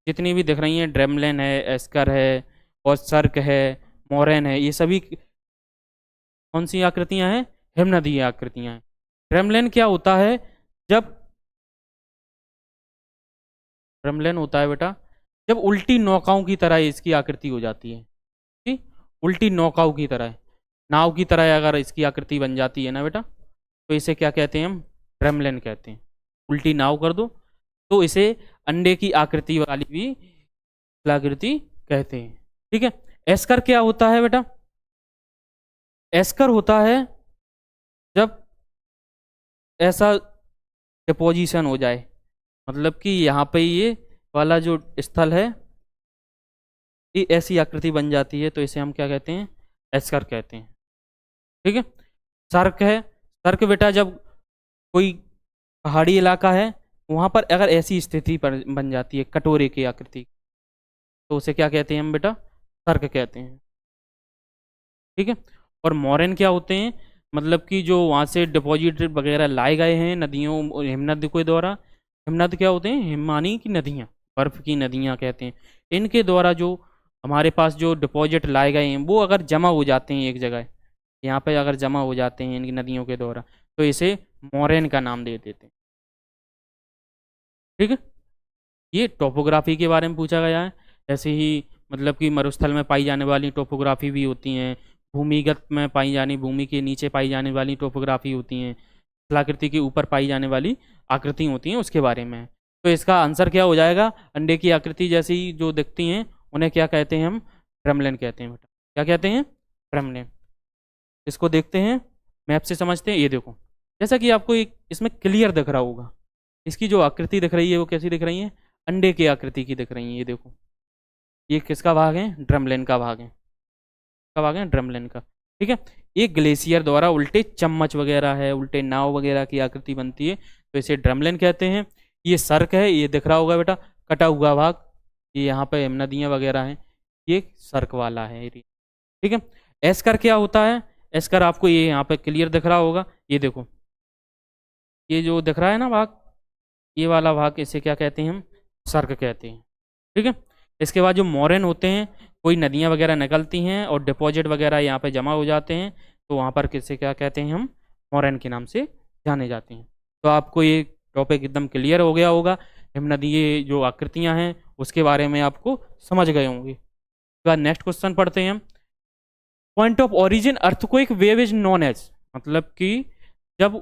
S1: जितनी भी दिख रही हैं, ड्रेमलेन है, एस्कर है और सर्क है, मोरेन है, ये सभी कौन सी आकृतियां हैं, हिमनदीय आकृतियां हैं। ड्रेमलेन क्या होता है, जब ड्रेमलेन होता है बेटा जब उल्टी नौकाओं की तरह इसकी आकृति हो जाती है, ठीक, उल्टी नौकाओं की तरह, नाव की तरह अगर इसकी आकृति बन जाती है ना बेटा, तो इसे क्या कहते हैं, हम ड्रेमलेन कहते हैं। उल्टी नाव कर दो तो इसे अंडे की आकृति वाली भी आकृति कहते हैं। ठीक है, एस्कर क्या होता है बेटा, एस्कर होता है जब ऐसा डिपोजिशन हो जाए, मतलब कि यहाँ पे ये वाला जो स्थल है ये ऐसी आकृति बन जाती है, तो इसे हम क्या कहते हैं, एस्कर कहते हैं। ठीक है, सर्क है, सर्क बेटा जब कोई पहाड़ी इलाका है वहाँ पर अगर ऐसी स्थिति पर बन जाती है कटोरे की आकृति, तो उसे क्या कहते हैं हम बेटा, सर्क कहते हैं। ठीक है, और मोरेन क्या होते हैं, मतलब कि जो वहाँ से डिपॉजिट वगैरह लाए गए हैं नदियों हिमनद के द्वारा, हिमनद क्या होते हैं, हिमानी की नदियाँ, बर्फ़ की नदियाँ कहते हैं, इनके द्वारा जो हमारे पास जो डिपॉजिट लाए गए हैं वो अगर जमा हो जाते हैं एक जगह, यहाँ पे अगर जमा हो जाते हैं इनकी नदियों के द्वारा, तो इसे मोरेन का नाम दे देते हैं। ठीक है, ये टोपोग्राफी के बारे में पूछा गया है। ऐसे ही मतलब कि मरुस्थल में पाई जाने वाली टोपोग्राफी भी होती हैं, भूमिगत में पाई जानी, भूमि के नीचे पाई जाने वाली टोपोग्राफी होती हैं, स्थलाकृति के ऊपर पाई जाने वाली आकृति होती हैं, उसके बारे में। तो इसका आंसर क्या हो जाएगा, अंडे की आकृति जैसी जो दिखती हैं उन्हें क्या कहते हैं, हम ड्रेमलेन कहते हैं बेटा। क्या कहते हैं, ड्रेमलेन। इसको देखते हैं, मैप से समझते हैं। ये देखो, जैसा कि आपको एक इसमें क्लियर दिख रहा होगा, इसकी जो आकृति दिख रही है वो कैसी दिख रही है, अंडे की आकृति की दिख रही है। ये देखो, ये किसका भाग है, ड्रमलेन का भाग है, का भाग है, ड्रमलेन का। ठीक है, ये ग्लेशियर द्वारा उल्टे चम्मच वगैरह है, उल्टे नाव वगैरह की आकृति बनती है, तो इसे ड्रमलेन कहते हैं। ये सर्क है, ये दिख रहा होगा बेटा, कटा हुआ भाग, ये यहाँ पे नदियाँ वगैरह हैं, ये सर्क वाला है एरिया। ठीक है। एस्कर क्या होता है? एस्कर आपको ये यहाँ पे क्लियर दिख रहा होगा, ये देखो, ये जो दिख रहा है ना भाग, ये वाला भाग, इसे क्या कहते हैं हम? सर्क कहते हैं। ठीक है। इसके बाद जो मोरेन होते हैं, कोई नदियाँ वगैरह निकलती हैं और डिपॉजिट वगैरह यहाँ पे जमा हो जाते हैं, तो वहाँ पर किसे क्या कहते हैं हम? मोरेन के नाम से जाने जाते हैं। तो आपको ये टॉपिक एकदम क्लियर हो गया होगा, हिमनदीय जो आकृतियाँ हैं उसके बारे में आपको समझ गए होंगे। उसके बाद नेक्स्ट क्वेश्चन पढ़ते हैं हम। Point of origin earthquake wave is known as, मतलब कि जब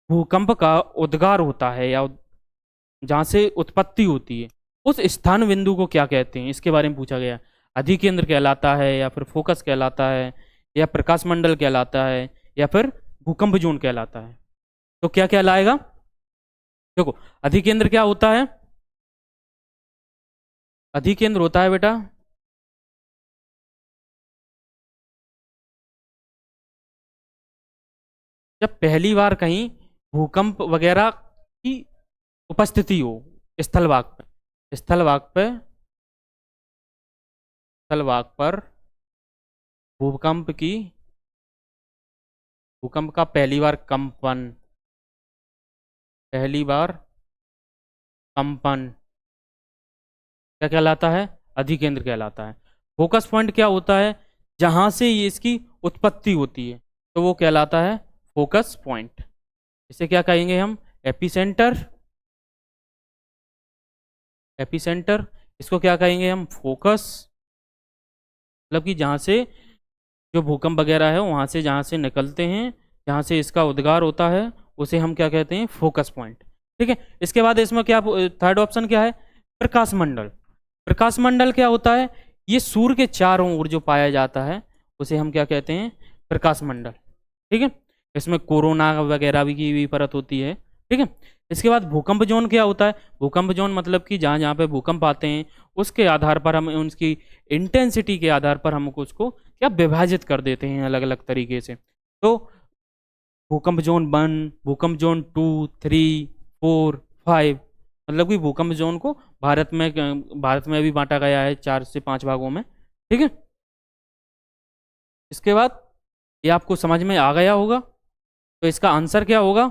S1: भूकंप का उद्गार होता है या जहाँ से उत्पत्ति होती है, उस स्थान बिंदु को क्या कहते हैं, इसके बारे में पूछा गया। अधिकेंद्र कहलाता है, या फिर फोकस कहलाता है, या प्रकाश मंडल कहलाता है, या फिर भूकंप जोन कहलाता है? तो क्या कहलाएगा? देखो, अधिकेंद्र क्या होता है? अधिकेंद्र होता है बेटा, जब पहली बार कहीं भूकंप वगैरह की उपस्थिति हो स्थलभाग पे, स्थलभाग पर भूकंप की, भूकंप का पहली बार कंपन, पहली बार कंपन क्या कहलाता है? अधिकेंद्र कहलाता है। फोकस पॉइंट क्या होता है? जहां से ये इसकी उत्पत्ति होती है, तो वो कहलाता है फोकस पॉइंट। इसे क्या कहेंगे हम? Epicentre, epicentre. इसको क्या कहेंगे हम? फोकस। मतलब कि जहाँ से जो भूकंप वगैरह है वहाँ से जहाँ से निकलते हैं, जहाँ से इसका उद्गार होता है, उसे हम क्या कहते हैं? Focus point. ठीक है। इसके बाद इसमें क्या, थर्ड ऑप्शन क्या है? प्रकाश मंडल। प्रकाश मंडल क्या होता है? ये सूर्य के चारों ओर जो पाया जाता है उसे हम क्या कहते हैं? प्रकाश मंडल। ठीक है। इसमें कोरोना वगैरह भी की भी परत होती है। ठीक है। इसके बाद भूकंप जोन क्या होता है? भूकंप जोन मतलब कि जहाँ जहाँ पे भूकंप आते हैं उसके आधार पर हम उनकी इंटेंसिटी के आधार पर हम उसको क्या विभाजित कर देते हैं अलग अलग तरीके से। तो भूकंप जोन 1, भूकंप जोन 2, 3, 4, 5, मतलब कि भूकंप जोन को भारत में भी बांटा गया है 4 से 5 भागों में। ठीक है। इसके बाद ये आपको समझ में आ गया होगा, तो इसका आंसर क्या होगा?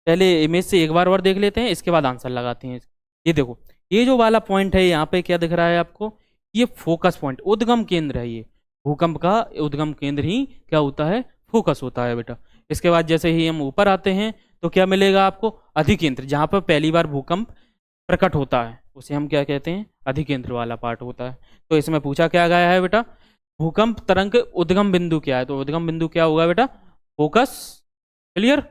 S1: पहले इमेज से एक बार और देख लेते हैं, इसके बाद आंसर लगाते हैं। ये देखो, ये जो वाला पॉइंट है यहाँ पे क्या दिख रहा है आपको? ये फोकस पॉइंट, उद्गम केंद्र है। ये भूकंप का उद्गम केंद्र ही क्या होता है? फोकस होता है बेटा। इसके बाद जैसे ही हम ऊपर आते हैं तो क्या मिलेगा आपको? अधिकेंद्र, जहाँ पर पहली बार भूकंप प्रकट होता है उसे हम क्या कहते हैं? अधिकेंद्र वाला पार्ट होता है। तो इसमें पूछा क्या गया है बेटा? भूकंप तरंग के उद्गम बिंदु क्या है? तो उद्गम बिंदु क्या होगा बेटा? फोकस। क्लियर?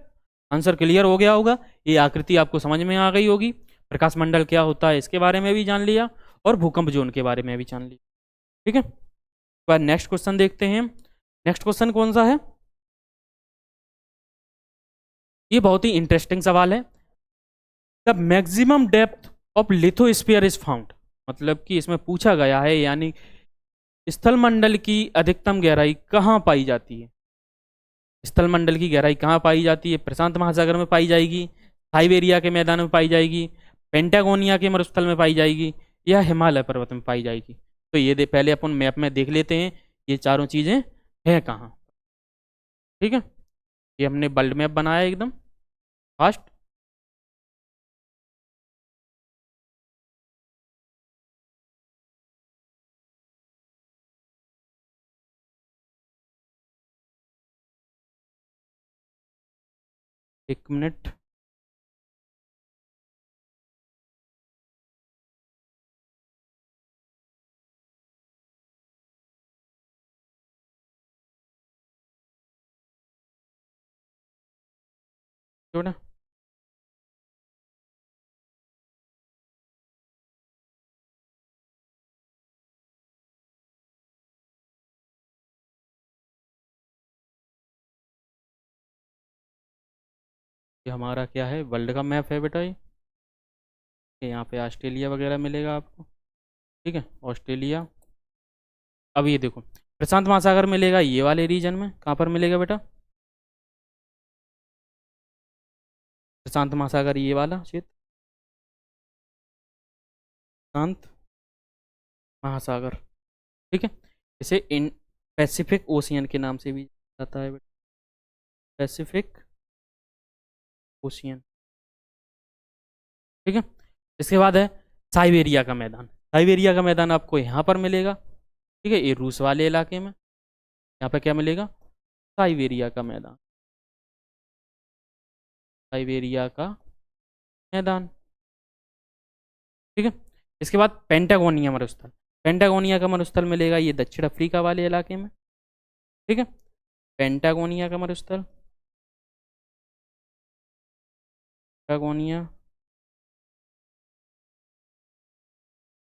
S1: आंसर क्लियर हो गया होगा। ये आकृति आपको समझ में आ गई होगी। प्रकाश मंडल क्या होता है इसके बारे में भी जान लिया, और भूकंप जोन के बारे में भी जान लिया। ठीक है। बाद नेक्स्ट क्वेश्चन देखते हैं। नेक्स्ट क्वेश्चन कौन सा है? ये बहुत ही इंटरेस्टिंग सवाल है। The maximum depth of lithosphere is found, मतलब कि इसमें पूछा गया है, यानी स्थल मंडल की अधिकतम गहराई कहाँ पाई जाती है? स्थल मंडल की गहराई कहाँ पाई जाती है? प्रशांत महासागर में पाई जाएगी, साइबेरिया के मैदान में पाई जाएगी, पेंटागोनिया के मरुस्थल में पाई जाएगी, या हिमालय पर्वत में पाई जाएगी? तो ये पहले अपन मैप में देख लेते हैं ये चारों चीजें हैं कहाँ। ठीक है। ये हमने वर्ल्ड मैप बनाया एकदम फास्ट। एक मिनट। जो ना, ये हमारा क्या है? वर्ल्ड का मैप है बेटा ये। यहाँ पे ऑस्ट्रेलिया वगैरह मिलेगा आपको। ठीक है, ऑस्ट्रेलिया। अब ये देखो, प्रशांत महासागर मिलेगा ये वाले रीजन में। कहाँ पर मिलेगा बेटा? प्रशांत महासागर ये वाला क्षेत्र। प्रशांत महासागर, ठीक है। इसे इन पैसिफिक ओशियन के नाम से भी जाता है, पैसिफिक ओशियन, ठीक है। इसके बाद है साइबेरिया का मैदान। साइबेरिया का मैदान आपको यहाँ पर मिलेगा, ठीक है, ये रूस वाले इलाके में। यहाँ पे क्या मिलेगा? साइबेरिया का मैदान, साइबेरिया का मैदान, ठीक है। इसके बाद पेंटागोनिया मरुस्थल। पेंटागोनिया का मरुस्थल मिलेगा ये दक्षिण अफ्रीका वाले इलाके में, ठीक है। पेंटागोनिया का मरुस्थल, पेंटागोनिया,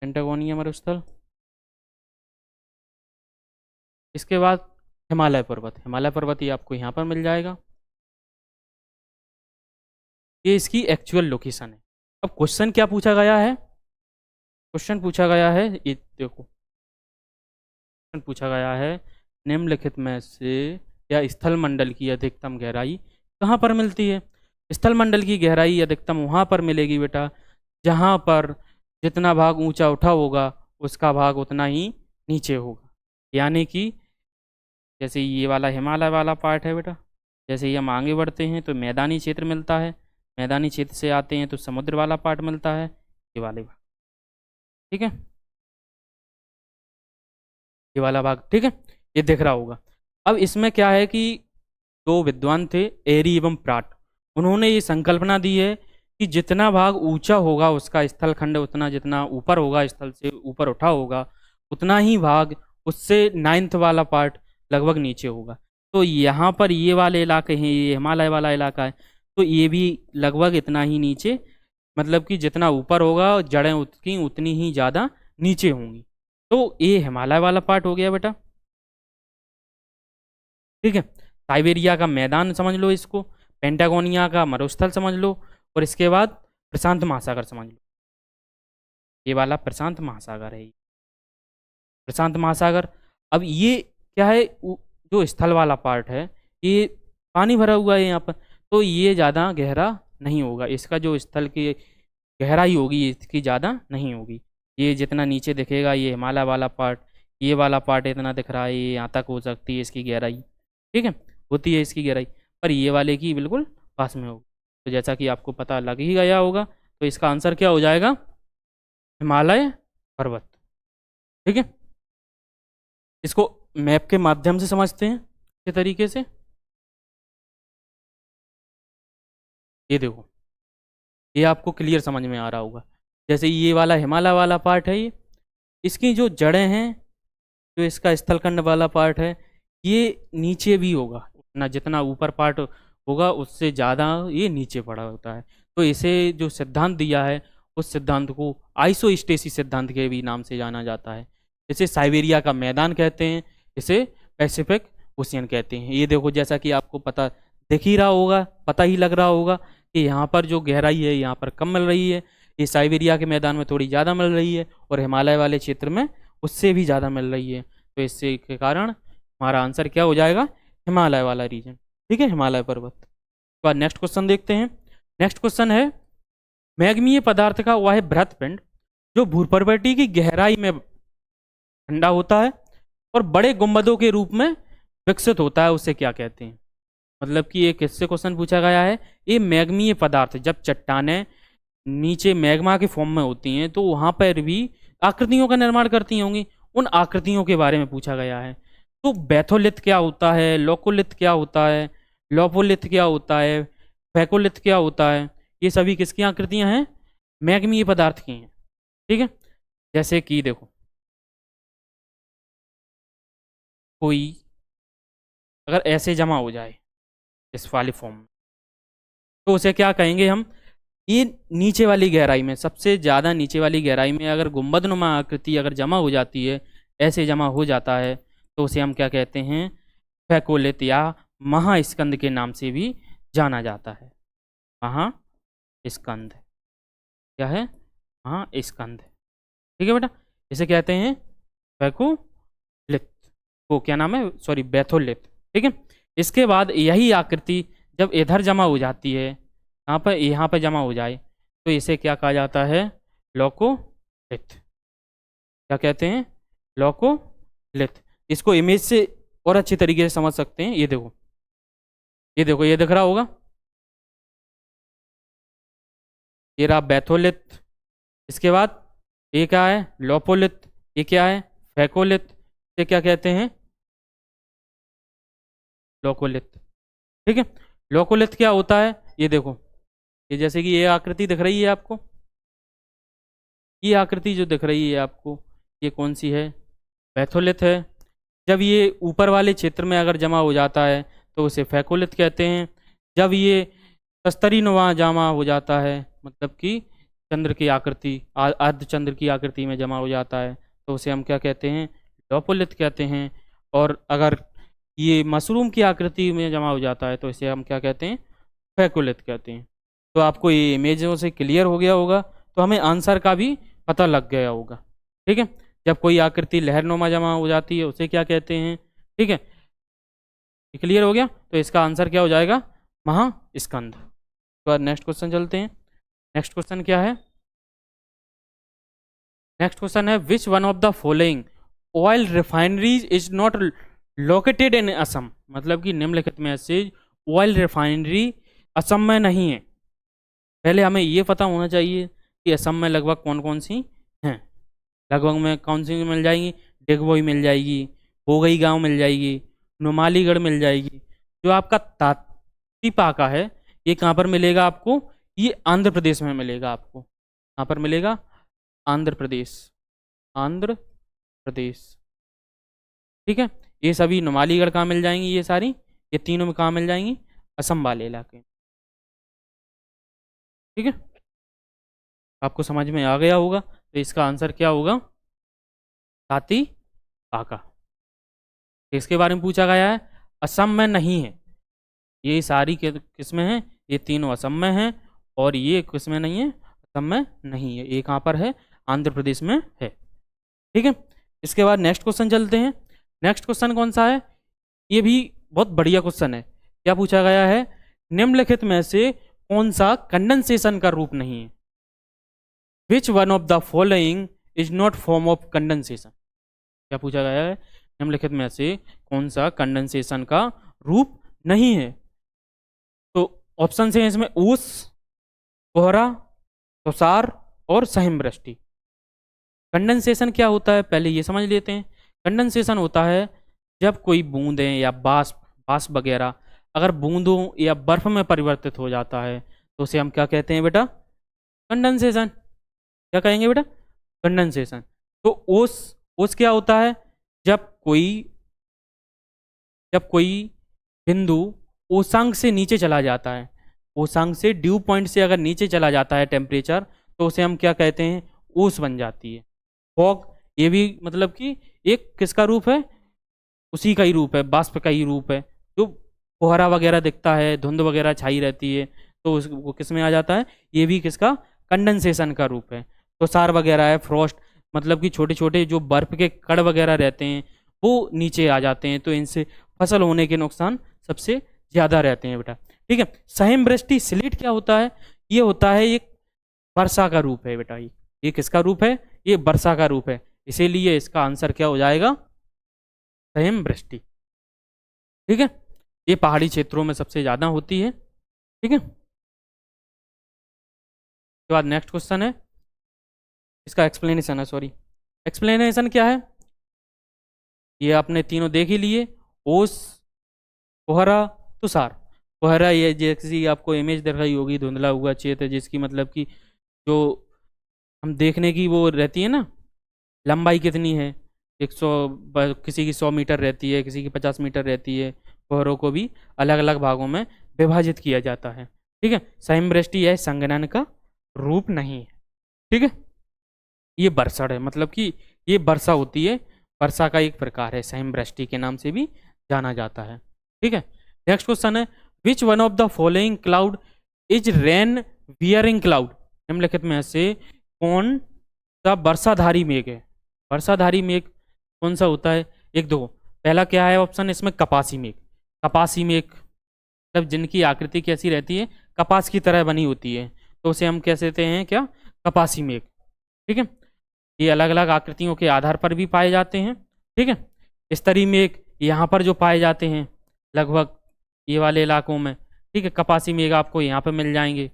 S1: पेंटागोनिया मरुस्थल। इसके बाद हिमालय पर्वत। हिमालय पर्वत ये आपको यहाँ पर मिल जाएगा, ये इसकी एक्चुअल लोकेशन है। अब क्वेश्चन क्या पूछा गया है? क्वेश्चन पूछा गया है, ये देखो, क्वेश्चन पूछा गया है निम्नलिखित में से या स्थल मंडल की अधिकतम गहराई कहाँ पर मिलती है? स्थल मंडल की गहराई अधिकतम वहाँ पर मिलेगी बेटा जहाँ पर जितना भाग ऊंचा उठा होगा उसका भाग उतना ही नीचे होगा। यानी कि जैसे ये वाला हिमालय वाला पार्ट है बेटा, जैसे ही हम आगे बढ़ते हैं तो मैदानी क्षेत्र मिलता है, मैदानी क्षेत्र से आते हैं तो समुद्र वाला पार्ट मिलता है, ये वाले भाग, ठीक है, ये वाला भाग, ठीक है, ये दिख रहा होगा। अब इसमें क्या है कि दो विद्वान थे, एरी एवं प्राट, उन्होंने ये संकल्पना दी है कि जितना भाग ऊंचा होगा उसका स्थल खंड उतना, जितना ऊपर होगा स्थल से ऊपर उठा होगा उतना ही भाग उससे 9th वाला पार्ट लगभग नीचे होगा। तो यहाँ पर ये वाले इलाके हैं, ये हिमालय वाला इलाका है, तो ये भी लगभग इतना ही नीचे, मतलब कि जितना ऊपर होगा जड़ें उसकी उतनी ही ज़्यादा नीचे होंगी। तो ये हिमालय वाला पार्ट हो गया बेटा, ठीक है। साइबेरिया का मैदान समझ लो इसको, पेंटागोनिया का मरुस्थल समझ लो, और इसके बाद प्रशांत महासागर समझ लो। ये वाला प्रशांत महासागर है, प्रशांत महासागर। अब ये क्या है, जो स्थल वाला पार्ट है ये पानी भरा हुआ है यहाँ पर, तो ये ज़्यादा गहरा नहीं होगा, इसका जो स्थल की गहराई होगी इसकी ज़्यादा नहीं होगी। ये जितना नीचे दिखेगा ये हिमालय वाला पार्ट, ये वाला पार्ट इतना दिख रहा है, ये यहाँ तक हो सकती है इसकी गहराई, ठीक है, होती है इसकी गहराई, पर ये वाले की बिल्कुल पास में होगी। तो जैसा कि आपको पता लग ही गया होगा, तो इसका आंसर क्या हो जाएगा? हिमालय पर्वत, ठीक है। इसको मैप के माध्यम से समझते हैं अच्छे तरीके से। ये देखो, ये आपको क्लियर समझ में आ रहा होगा। जैसे ये वाला हिमालय वाला पार्ट है, ये इसकी जो जड़ें हैं, जो इसका स्थलखंड वाला पार्ट है, ये नीचे भी होगा ना, जितना ऊपर पार्ट होगा उससे ज़्यादा ये नीचे पड़ा होता है। तो इसे जो सिद्धांत दिया है उस सिद्धांत को आइसोस्टेसिस सिद्धांत के भी नाम से जाना जाता है। इसे साइबेरिया का मैदान कहते हैं, इसे पैसिफिक ओशियन कहते हैं। ये देखो, जैसा कि आपको पता दिख ही रहा होगा, पता ही लग रहा होगा कि यहाँ पर जो गहराई है यहाँ पर कम मिल रही है, ये साइबेरिया के मैदान में थोड़ी ज़्यादा मिल रही है, और हिमालय वाले क्षेत्र में उससे भी ज़्यादा मिल रही है। तो इससे के कारण हमारा आंसर क्या हो जाएगा? हिमालय वाला रीजन, ठीक है, हिमालय पर्वत। तो बाद नेक्स्ट क्वेश्चन देखते हैं। नेक्स्ट क्वेश्चन है, मैग्मीय पदार्थ का वह बृहत पिंड जो भूपर्वती की गहराई में ठंडा होता है और बड़े गुंबदों के रूप में विकसित होता है, उसे क्या कहते हैं? मतलब कि एक किससे क्वेश्चन पूछा गया है, ये मैग्मीय पदार्थ, जब चट्टानें नीचे मैग्मा के फॉर्म में होती हैं तो वहां पर भी आकृतियों का निर्माण करती होंगी, उन आकृतियों के बारे में पूछा गया है। तो बैथोलिथ क्या होता है, लोकोलिथ क्या होता है, लोपोलिथ क्या होता है, फैकोलिथ क्या होता है, ये सभी किसकी आकृतियां हैं? मैग्मीय पदार्थ की हैं, ठीक है। जैसे कि देखो, कोई अगर ऐसे जमा हो जाए इस वाले फॉर्म में, तो उसे क्या कहेंगे हम? ये नीचे वाली गहराई में, सबसे ज़्यादा नीचे वाली गहराई में अगर गुंबदनुमा आकृति अगर जमा हो जाती है, ऐसे जमा हो जाता है, तो उसे हम क्या कहते हैं? फैकोलिथ या महास्कंद के नाम से भी जाना जाता है। महास्कंद क्या है? महास्कंद, ठीक है बेटा, इसे कहते हैं फैकोलिथ, को क्या नाम है, सॉरी, बैथोलिथ, ठीक है। इसके बाद यही आकृति जब इधर जमा हो जाती है, यहाँ पर जमा हो जाए, तो इसे क्या कहा जाता है? लोकोलिथ, लिथ। क्या कहते हैं? लौकोलिथ। इसको इमेज से और अच्छी तरीके से समझ सकते हैं। ये देखो, ये देखो, ये दिख रहा होगा, ये रहा बैथोलिथ। इसके बाद ये क्या है? लोपोलिथ। ये क्या है? फैकोलिथ। ये क्या कहते हैं? लोकोलिथ। ठीक है। लोकोलिथ क्या होता है? ये देखो, ये जैसे कि ये आकृति दिख रही है आपको, ये आकृति जो दिख रही है आपको, ये कौन सी है? पैथोलिथ है। जब ये ऊपर वाले क्षेत्र में अगर जमा हो जाता है तो उसे फैकोलिथ कहते हैं। जब ये तस्तरीनुमा जमा हो जाता है, मतलब कि चंद्र की आकृति, अर्ध चंद्र की आकृति में जमा हो जाता है, तो उसे हम क्या कहते हैं? लोपोलिथ कहते हैं। और अगर ये मशरूम की आकृति में जमा हो जाता है तो इसे हम क्या कहते हैं? फैकोलिथ कहते हैं। तो आपको ये इमेजों से क्लियर हो गया होगा, तो हमें आंसर का भी पता लग गया होगा। ठीक है। जब कोई आकृति लहरनुमा जमा हो जाती है उसे क्या कहते हैं? ठीक है, क्लियर हो गया। तो इसका आंसर क्या हो जाएगा? महास्कंद। तो बाद नेक्स्ट क्वेश्चन चलते हैं। नेक्स्ट क्वेश्चन क्या है? नेक्स्ट क्वेश्चन है विच one of the following oil refineries is not located in Assam. मतलब कि निम्नलिखित में से ऑयल रिफाइनरी असम में नहीं है। पहले हमें ये पता होना चाहिए कि असम में लगभग कौन कौन सी हैं। लगभग में कौन सी मिल जाएंगी? डिगबोई मिल जाएगी, बोगई गांव मिल जाएगी, नुमालीगढ़ मिल जाएगी। जो आपका तातीपाका है, ये कहाँ पर मिलेगा आपको? ये आंध्र प्रदेश में मिलेगा आपको। कहाँ पर मिलेगा? आंध्र प्रदेश। आंध्र प्रदेश। ठीक है। ये सभी नुमालीगढ़ कहाँ मिल जाएंगी? ये सारी, ये तीनों में कहाँ मिल जाएंगी? असम वाले इलाके। ठीक है, आपको समझ में आ गया होगा। तो इसका आंसर क्या होगा? तातीपाका। इसके बारे में पूछा गया है, असम में नहीं है। ये सारी किस्में हैं, ये तीनों असम में हैं, और ये किस्में नहीं है, असम में नहीं है। ये कहाँ पर है? आंध्र प्रदेश में है। ठीक है। इसके बाद नेक्स्ट क्वेश्चन चलते हैं। नेक्स्ट क्वेश्चन कौन सा है? ये भी बहुत बढ़िया क्वेश्चन है। क्या पूछा गया है? निम्नलिखित में से कौन सा कंडेंसेशन का रूप नहीं है? विच one of the following is not form of condensation. क्या पूछा गया है? निम्नलिखित में से कौन सा कंडेंसेशन का रूप नहीं है? तो ऑप्शन है इसमें ओस, कोहरा, तुषार और सहिमवृष्टि। कंडेंसेशन क्या होता है पहले ये समझ लेते हैं। कंडेंसेशन होता है जब कोई बूंदें या बाष्प वगैरह अगर बूंदों या बर्फ में परिवर्तित हो जाता है तो उसे हम क्या कहते हैं बेटा? कंडेंसेशन। क्या कहेंगे बेटा? कंडेंसेशन। तो ओस क्या होता है? जब कोई बिंदु ओसांग से नीचे चला जाता है, ओसांग से ड्यू पॉइंट से अगर नीचे चला जाता है टेम्परेचर, तो उसे हम क्या कहते हैं? ओस बन जाती है। फॉग, ये भी मतलब कि एक किसका रूप है? उसी का ही रूप है, बाष्प का ही रूप है। जो कोहरा वगैरह दिखता है, धुंध वगैरह छाई रहती है, तो वो किस में आ जाता है? ये भी किसका? कंडेंसेशन का रूप है। तुषार वगैरह है, फ्रॉस्ट, मतलब कि छोटे छोटे जो बर्फ के कण वगैरह रहते हैं वो नीचे आ जाते हैं, तो इनसे फसल होने के नुकसान सबसे ज़्यादा रहते हैं बेटा। ठीक है। सहिमवृष्टि स्लिट क्या होता है? ये होता है एक वर्षा का रूप है बेटा। ये किसका रूप है? ये वर्षा का रूप है। इसीलिए इसका आंसर क्या हो जाएगा? सहिमवृष्टि। ठीक है। ये पहाड़ी क्षेत्रों में सबसे ज़्यादा होती है। ठीक है। उसके बाद नेक्स्ट क्वेश्चन है, इसका एक्सप्लेनेशन है, सॉरी, एक्सप्लेनेशन क्या है? ये आपने तीनों देख ही लिए, ओस, कोहरा, तुषार। कोहरा ये जैसी आपको इमेज दिख रही होगी, धुंधला हुआ क्षेत्र जिसकी मतलब कि जो हम देखने की वो रहती है ना, लंबाई कितनी है, 100, किसी की 100 मीटर रहती है, किसी की 50 मीटर रहती है। कोहरों को भी अलग अलग भागों में विभाजित किया जाता है। ठीक है। सहिमवृष्टि यह संगणन का रूप नहीं है। ठीक है। ये बरसड़ है, मतलब कि ये वर्षा होती है, वर्षा का एक प्रकार है, सहिमवृष्टि के नाम से भी जाना जाता है। ठीक है। नेक्स्ट क्वेश्चन है विच one of the following cloud is rain bearing cloud. निम्नलिखित में से कौन सा वर्षाधारी मेघ है? वर्षाधारी मेघ कौन सा होता है? एक दो, पहला क्या है ऑप्शन इसमें? कपासी मेघ। कपासी मेघ मतलब जिनकी आकृति कैसी रहती है? कपास की तरह बनी होती है, तो उसे हम कह सकते हैं क्या? कपासी मेघ। ठीक है। ये अलग अलग आकृतियों के आधार पर भी पाए जाते हैं। ठीक है, स्तरीय मेघ यहाँ पर जो पाए जाते हैं लगभग ये वाले इलाकों में। ठीक है, कपासी मेघ आपको यहाँ पे मिल जाएंगे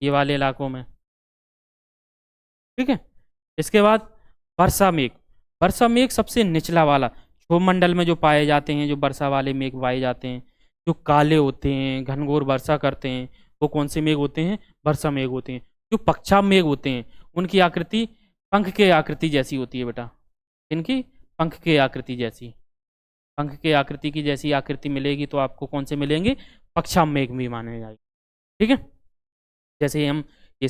S1: ये वाले इलाकों में। ठीक है, इसके बाद वर्षा मेघ। वर्षा मेघ सबसे निचला वाला क्षोभमंडल में जो पाए जाते हैं, जो वर्षा वाले मेघ पाए जाते हैं, जो काले होते हैं, घनघोर वर्षा करते हैं, वो कौन से मेघ होते हैं? वर्षा मेघ होते हैं। जो पक्षाम मेघ होते हैं उनकी आकृति पंख के आकृति जैसी होती है बेटा। इनकी पंख के आकृति जैसी, पंख के आकृति की जैसी आकृति मिलेगी तो आपको कौन से मिलेंगे? पक्षाम मेघ भी माने जाएंगे। ठीक है, जैसे हम ये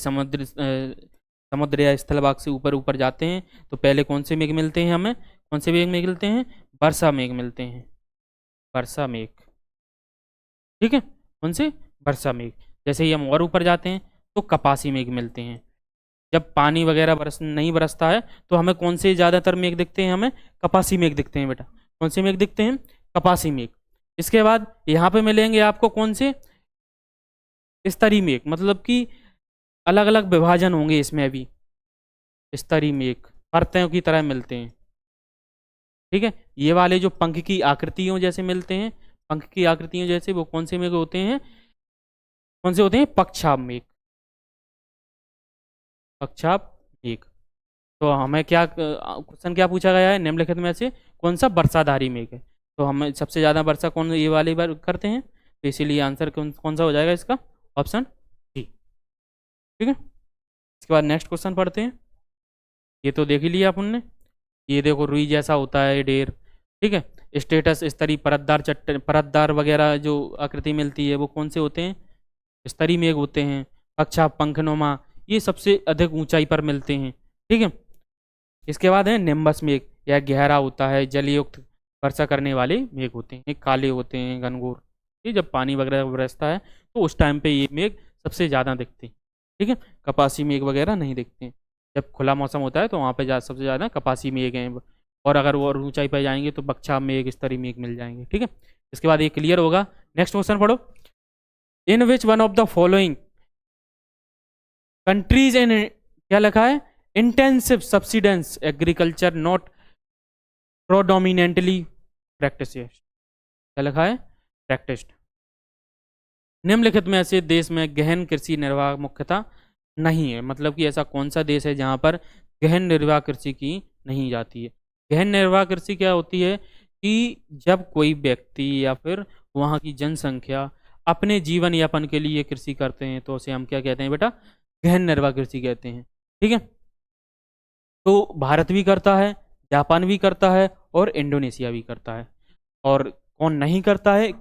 S1: समुद्र या स्थल भाग से ऊपर ऊपर जाते हैं तो पहले कौन से मेघ मिलते हैं हमें? कौन से मेघ मिलते हैं? वर्षा मेघ मिलते हैं, वर्षा मेघ। ठीक है, कौन से? वर्षा मेघ। जैसे ही हम और ऊपर जाते हैं तो कपासी मेघ मिलते हैं। जब पानी वगैरह नहीं बरसता है तो हमें कौन से ज़्यादातर मेघ दिखते हैं? हमें कपासी मेघ दिखते हैं बेटा। कौन से मेघ दिखते हैं? कपासी मेघ। इसके बाद यहाँ पे मिलेंगे आपको कौन से? स्तरीय मेघ, मतलब कि अलग अलग विभाजन होंगे इसमें भी। स्तरीय मेघ परतों की तरह मिलते हैं। ठीक है, ये वाले जो पंख की आकृतियों जैसे मिलते हैं, पंख की आकृतियों जैसे, वो कौन से मेघ होते हैं? कौन से होते हैं? पक्षाभ मेघ, पक्षाभ मेघ। तो हमें क्या क्वेश्चन क्या पूछा गया है? निम्नलिखित में से कौन सा वर्षाधारी मेघ है? तो हमें सबसे ज्यादा वर्षा कौन ये वाले बार करते हैं, तो इसीलिए आंसर कौन सा हो जाएगा इसका? Option D. ठीक है, इसके बाद नेक्स्ट क्वेश्चन पढ़ते हैं। ये तो देख ही लिया अपन ने। ये देखो रुई जैसा होता है ढेर। ठीक है, स्टेटस स्तरीय परतदार परतदार वगैरह जो आकृति मिलती है वो कौन से होते हैं? स्तरीय मेघ होते हैं। पक्षा पंखनुमा ये सबसे अधिक ऊंचाई पर मिलते हैं। ठीक है, इसके बाद है निम्बस मेघ। यह गहरा होता है, जलयुक्त वर्षा करने वाले मेघ होते हैं, काले होते हैं, घनघोर। ये जब पानी वगैरह बरसता है तो उस टाइम पे ये मेघ सबसे ज़्यादा दिखते हैं। ठीक है, कपासी मेघ वगैरह नहीं दिखते हैं। जब खुला मौसम होता है तो वहाँ पे सबसे ज़्यादा कपासी मेघ हैं, और अगर वो और ऊंचाई पर जाएंगे तो बक्षा मेघ, स्तरीय मेघ मिल जाएंगे। ठीक है, इसके बाद ये क्लियर होगा। नेक्स्ट क्वेश्चन पढ़ो। In which one of the following countries in, क्या लिखा है? Intensive subsistence agriculture not predominantly practice. क्या लिखा है? प्रैक्टिस्ड। निम्नलिखित में से देश में गहन कृषि निर्वाह मुख्यतः नहीं है। मतलब कि ऐसा कौन सा देश है जहाँ पर गहन निर्वाह कृषि की नहीं जाती है? गहन निर्वाह कृषि क्या होती है कि जब कोई व्यक्ति या फिर वहाँ की जनसंख्या अपने जीवन यापन के लिए कृषि करते हैं तो उसे हम क्या कहते हैं बेटा? गहन निर्वाह कृषि कहते हैं। ठीक है, तो भारत भी करता है, जापान भी करता है और इंडोनेशिया भी करता है। और कौन नहीं करता है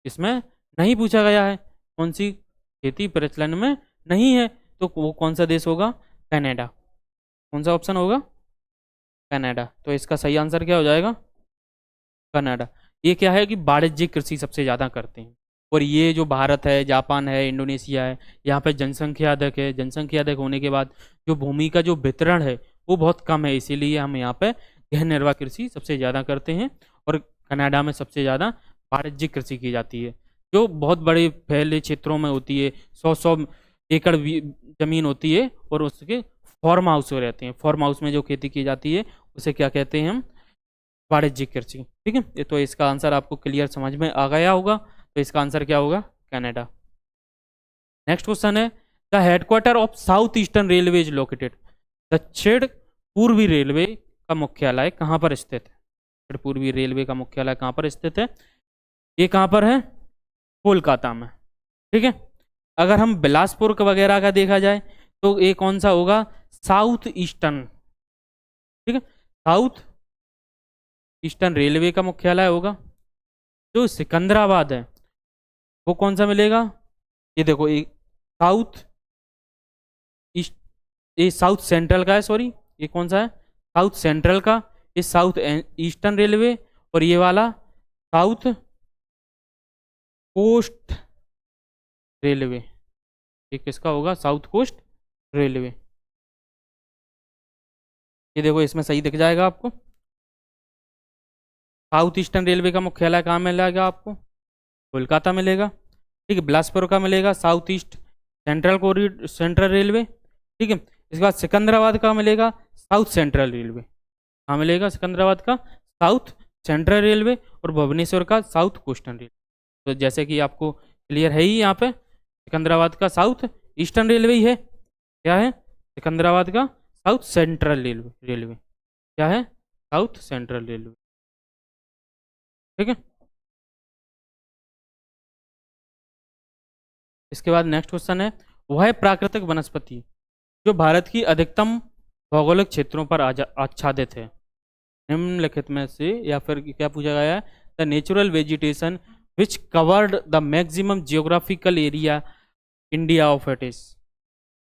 S1: इसमें नहीं पूछा गया है। कौन सी खेती प्रचलन में नहीं है, तो वो कौन सा देश होगा? कनाडा। कौन सा ऑप्शन होगा? कनाडा। तो इसका सही आंसर क्या हो जाएगा? कनाडा। ये क्या है कि वाणिज्यिक कृषि सबसे ज़्यादा करते हैं। और ये जो भारत है, जापान है, इंडोनेशिया है, यहाँ पे जनसंख्या अधिक है। जनसंख्या अधिक होने के बाद जो भूमि का जो वितरण है वो बहुत कम है, इसीलिए हम यहाँ पे गहन निर्वाह कृषि सबसे ज़्यादा करते हैं। और कनाडा में सबसे ज़्यादा वाणिज्यिक कृषि की जाती है, जो बहुत बड़े फैले क्षेत्रों में होती है। 100 एकड़ जमीन होती है और उसके फार्म हाउस हो रहते हैं। फार्म हाउस में जो खेती की जाती है उसे क्या कहते हैं हम? वाणिज्यिक कृषि। ठीक है, ये तो इसका आंसर आपको क्लियर समझ में आ गया होगा। तो इसका आंसर क्या होगा? कनाडा। नेक्स्ट क्वेश्चन है, the headquarter of south eastern railway is located. दक्षिण पूर्वी रेलवे का मुख्यालय कहाँ पर स्थित है? दक्षिण पूर्वी रेलवे का मुख्यालय कहाँ पर स्थित है? ये कहाँ पर है? कोलकाता में। ठीक है, अगर हम बिलासपुर का वगैरह का देखा जाए तो ये कौन सा होगा? South eastern. ठीक है, साउथ ईस्टर्न रेलवे का मुख्यालय होगा। जो सिकंदराबाद है वो कौन सा मिलेगा? ये देखो, ये साउथ ईस्ट, ये साउथ सेंट्रल का है, सॉरी ये कौन सा है? साउथ सेंट्रल का, ये साउथ ईस्टर्न रेलवे, और ये वाला साउथ कोस्ट रेलवे। ये किसका होगा? South coast railway. ये देखो इसमें सही दिख जाएगा आपको। साउथ ईस्टर्न रेलवे का मुख्यालय कहाँ मिलेगा आपको? कोलकाता मिलेगा। ठीक है, बिलासपुर का मिलेगा साउथ ईस्ट सेंट्रल रेलवे। ठीक है, इसके बाद सिकंदराबाद का मिलेगा साउथ सेंट्रल रेलवे, कहाँ मिलेगा सिकंदराबाद का साउथ सेंट्रल रेलवे, और भुवनेश्वर का साउथ कोस्टर्न रेलवे। तो जैसे कि आपको क्लियर है ही, यहाँ पे सिकंदराबाद का साउथ ईस्टर्न रेलवे ही है, क्या है सिकंदराबाद का साउथ सेंट्रल रेलवे क्या है साउथ सेंट्रल रेलवे, ठीक है। इसके बाद नेक्स्ट क्वेश्चन है, वह प्राकृतिक वनस्पति जो भारत की अधिकतम भौगोलिक क्षेत्रों पर आच्छादित है निम्नलिखित में से, या फिर क्या पूछा गया है, the natural vegetation which covered the maximum geographical area India of it is,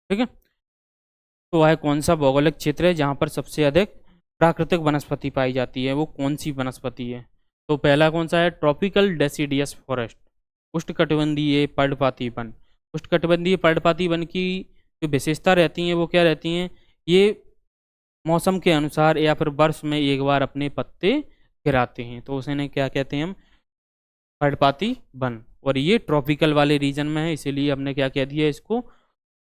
S1: ठीक है। तो वह कौन सा भौगोलिक क्षेत्र है जहाँ पर सबसे अधिक प्राकृतिक वनस्पति पाई जाती है, वो कौन सी वनस्पति है। तो पहला कौन सा है, ट्रॉपिकल डेसिडियस फॉरेस्ट, उष्णकटिबंधीय पर्णपाती वन। उष्णकटिबंधीय पर्णपाती वन की जो विशेषता रहती हैं वो क्या रहती हैं, ये मौसम के अनुसार या फिर वर्ष में एक बार अपने पत्ते गिराते हैं, तो उसे क्या कहते हैं हम, पर्णपाती वन। और ये ट्रॉपिकल वाले रीजन में है, इसीलिए हमने क्या कह दिया इसको,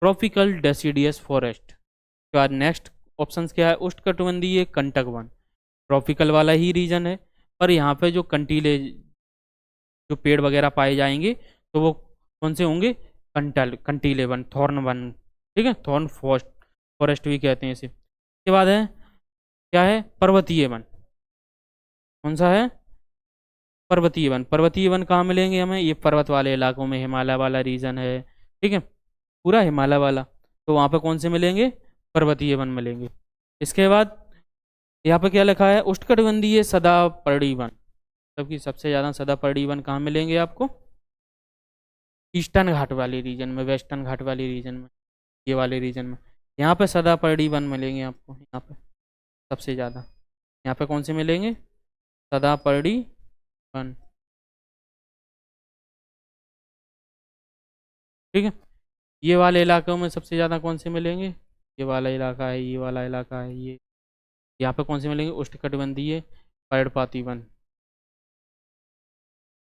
S1: ट्रॉपिकल डेसिडियस फॉरेस्ट। उसके बाद नेक्स्ट ऑप्शन क्या है, उष्णकटिबंधीय कंटक वन, ट्रॉपिकल वाला ही रीजन है, पर यहाँ पे जो कंटीले जो पेड़ वगैरह पाए जाएंगे तो वो कौन से होंगे, कंटीले वन, थॉर्न वन, ठीक है, थॉर्न फॉरेस्ट भी कहते हैं इसे। इसके बाद है क्या है, पर्वतीय वन, कौन सा है, पर्वतीय वन। पर्वतीय वन कहाँ मिलेंगे हमें, ये पर्वत वाले इलाकों में, हिमालय वाला रीजन है, ठीक है, पूरा हिमालय वाला, तो वहाँ पे कौन से मिलेंगे, पर्वतीय वन मिलेंगे। इसके बाद यहाँ पे क्या लिखा है, उष्णकटिबंधीय सदापर्णी वन, जबकि सबसे ज़्यादा सदापर्णी वन कहाँ मिलेंगे आपको, ईस्टर्न घाट वाले रीजन में, वेस्टर्न घाट वाले रीजन में, ये वाले रीजन में, यहाँ पे सदापर्णी वन मिलेंगे आपको, यहाँ पे सबसे ज़्यादा, यहाँ पे कौन से मिलेंगे, सदापर्णी वन, ठीक है। ये वाले इलाकों में सबसे ज़्यादा कौन से मिलेंगे, ये वाला इलाका है, ये वाला इलाका है, ये यहाँ पे कौन से मिलेंगे, उष्णकटिबंधीय पर्णपाती वन,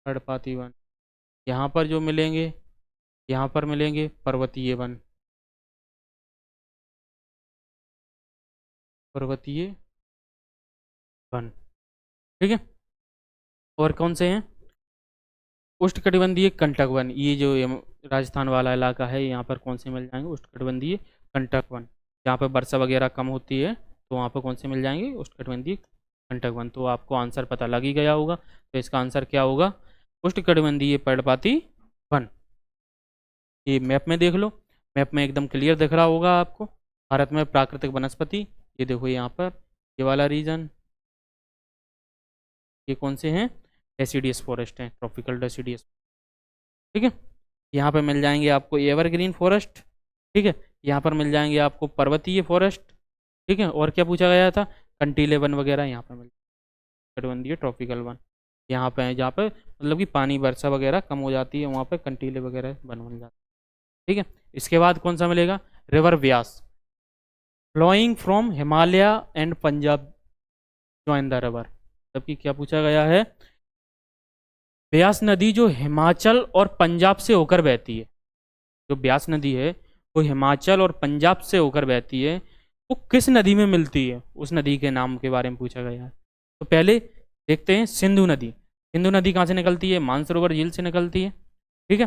S1: पर्णपाती वन। यहाँ पर जो मिलेंगे, यहाँ पर मिलेंगे पर्वतीय वन, पर्वतीय वन, ठीक है। और कौन से हैं, उष्णकटिबंधीय कंटक वन, ये जो राजस्थान वाला इलाका है, यहाँ पर कौन से मिल जाएंगे, उष्णकटिबंधीय कंटक वन, जहाँ पर वर्षा वगैरह कम होती है तो वहाँ पर कौन से मिल जाएंगे, उष्णकटिबंधीय कंटक वन। तो आपको आंसर पता लग ही गया होगा, तो इसका आंसर क्या होगा, उष्णकटिबंधीय पर्णपाती वन। ये मैप में देख लो, मैप में एकदम क्लियर दिख रहा होगा आपको, भारत में प्राकृतिक वनस्पति, ये देखो यहाँ पर, ये वाला रीजन, ये कौन से हैं, डेसिडियस फॉरेस्ट हैं, ट्रॉपिकल डेसिडियस, ठीक है। यहाँ पर मिल जाएंगे आपको एवरग्रीन फॉरेस्ट, ठीक है, यहाँ पर मिल जाएंगे आपको पर्वतीय फॉरेस्ट, ठीक है। और क्या पूछा गया था, कंटीले वन वगैरह यहाँ पर मिल, कटिबंधीय ट्रॉपिकल वन यहाँ पे है, जहाँ पे मतलब कि पानी वर्षा वगैरह कम हो जाती है, वहाँ पे कंटीले वगैरह बन जाते हैं, ठीक है। इसके बाद कौन सा मिलेगा, river Beas, flowing from Himalaya and Punjab join the river, जबकि क्या पूछा गया है, ब्यास नदी जो हिमाचल और पंजाब से होकर बहती है, जो ब्यास नदी है वो हिमाचल और पंजाब से होकर बहती है, वो किस नदी में मिलती है, उस नदी के नाम के बारे में पूछा गया है। तो पहले देखते हैं सिंधु नदी, सिंधु नदी कहाँ से निकलती है, मानसरोवर झील से निकलती है, ठीक है।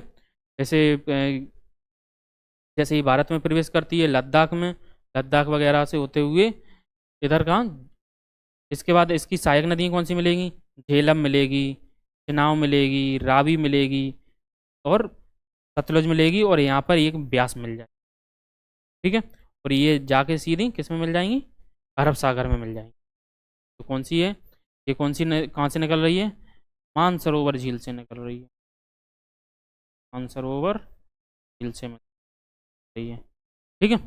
S1: जैसे ही भारत में प्रवेश करती है लद्दाख में, लद्दाख वगैरह से होते हुए इधर कहाँ, इसके बाद इसकी सहायक नदियाँ कौन सी मिलेंगी, झेलम मिलेगी, चिनाव मिलेगी, रावी मिलेगी और सतलुज मिलेगी, और यहाँ पर एक ब्यास मिल जाए, ठीक है। और ये जाके सीधी किस में मिल जाएंगी, अरब सागर में मिल जाएंगी। तो कौन सी है, ये कौन सी कहाँ से निकल रही है, मानसरोवर झील से निकल रही है, मानसरोवर झील से मिल रही है, ठीक है।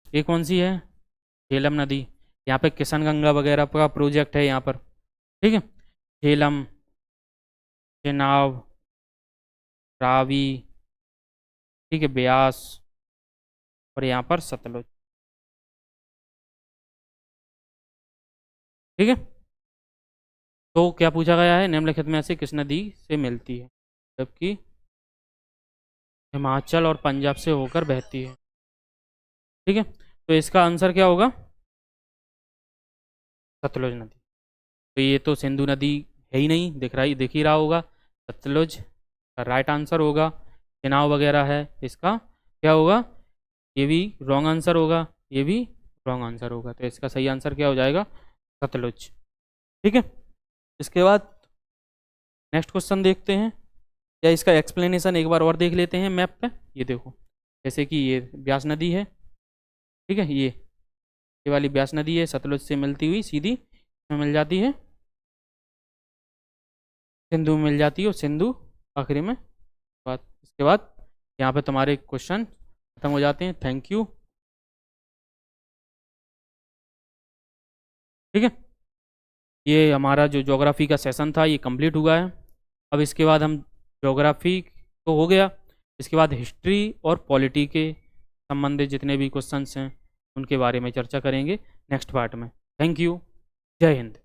S1: ये कौन सी है, झेलम नदी, यहाँ पे किशन गंगा वगैरह का प्रोजेक्ट है यहाँ पर, ठीक है। झेलम, चेनाब, रावी, ठीक है, ब्यास, और यहाँ पर सतलुज, ठीक है। तो क्या पूछा गया है, निम्नलिखित में से किस नदी से मिलती है, जबकि हिमाचल और पंजाब से होकर बहती है, ठीक है। तो इसका आंसर क्या होगा? सतलुज नदी। तो ये तो सिंधु नदी है ही नहीं, दिख ही रहा होगा। सतलुज का राइट आंसर होगा। चुनाव वगैरह है, इसका क्या होगा? ये भी रॉन्ग आंसर होगा, ये भी रॉन्ग आंसर होगा। तो इसका सही आंसर क्या हो जाएगा? सतलुज। ठीक है, इसके बाद नेक्स्ट क्वेश्चन देखते हैं, या इसका एक्सप्लेनेशन एक बार और देख लेते हैं मैप पे। ये देखो, जैसे कि ये ब्यास नदी है, ठीक है, ये वाली ब्यास नदी है, सतलुज से मिलती हुई सीधी में मिल जाती है, सिंधु में मिल जाती है, और सिंधु आखिरी में। इसके बाद यहाँ पे तुम्हारे क्वेश्चन खत्म हो जाते हैं। Thank you. ठीक है, ये हमारा जो ज्योग्राफी का सेशन था ये कंप्लीट हुआ है। अब इसके बाद हम ज्योग्राफी तो हो गया, इसके बाद हिस्ट्री और पॉलिटी के संबंधित जितने भी क्वेश्चंस हैं उनके बारे में चर्चा करेंगे नेक्स्ट पार्ट में। Thank you. जय हिंद।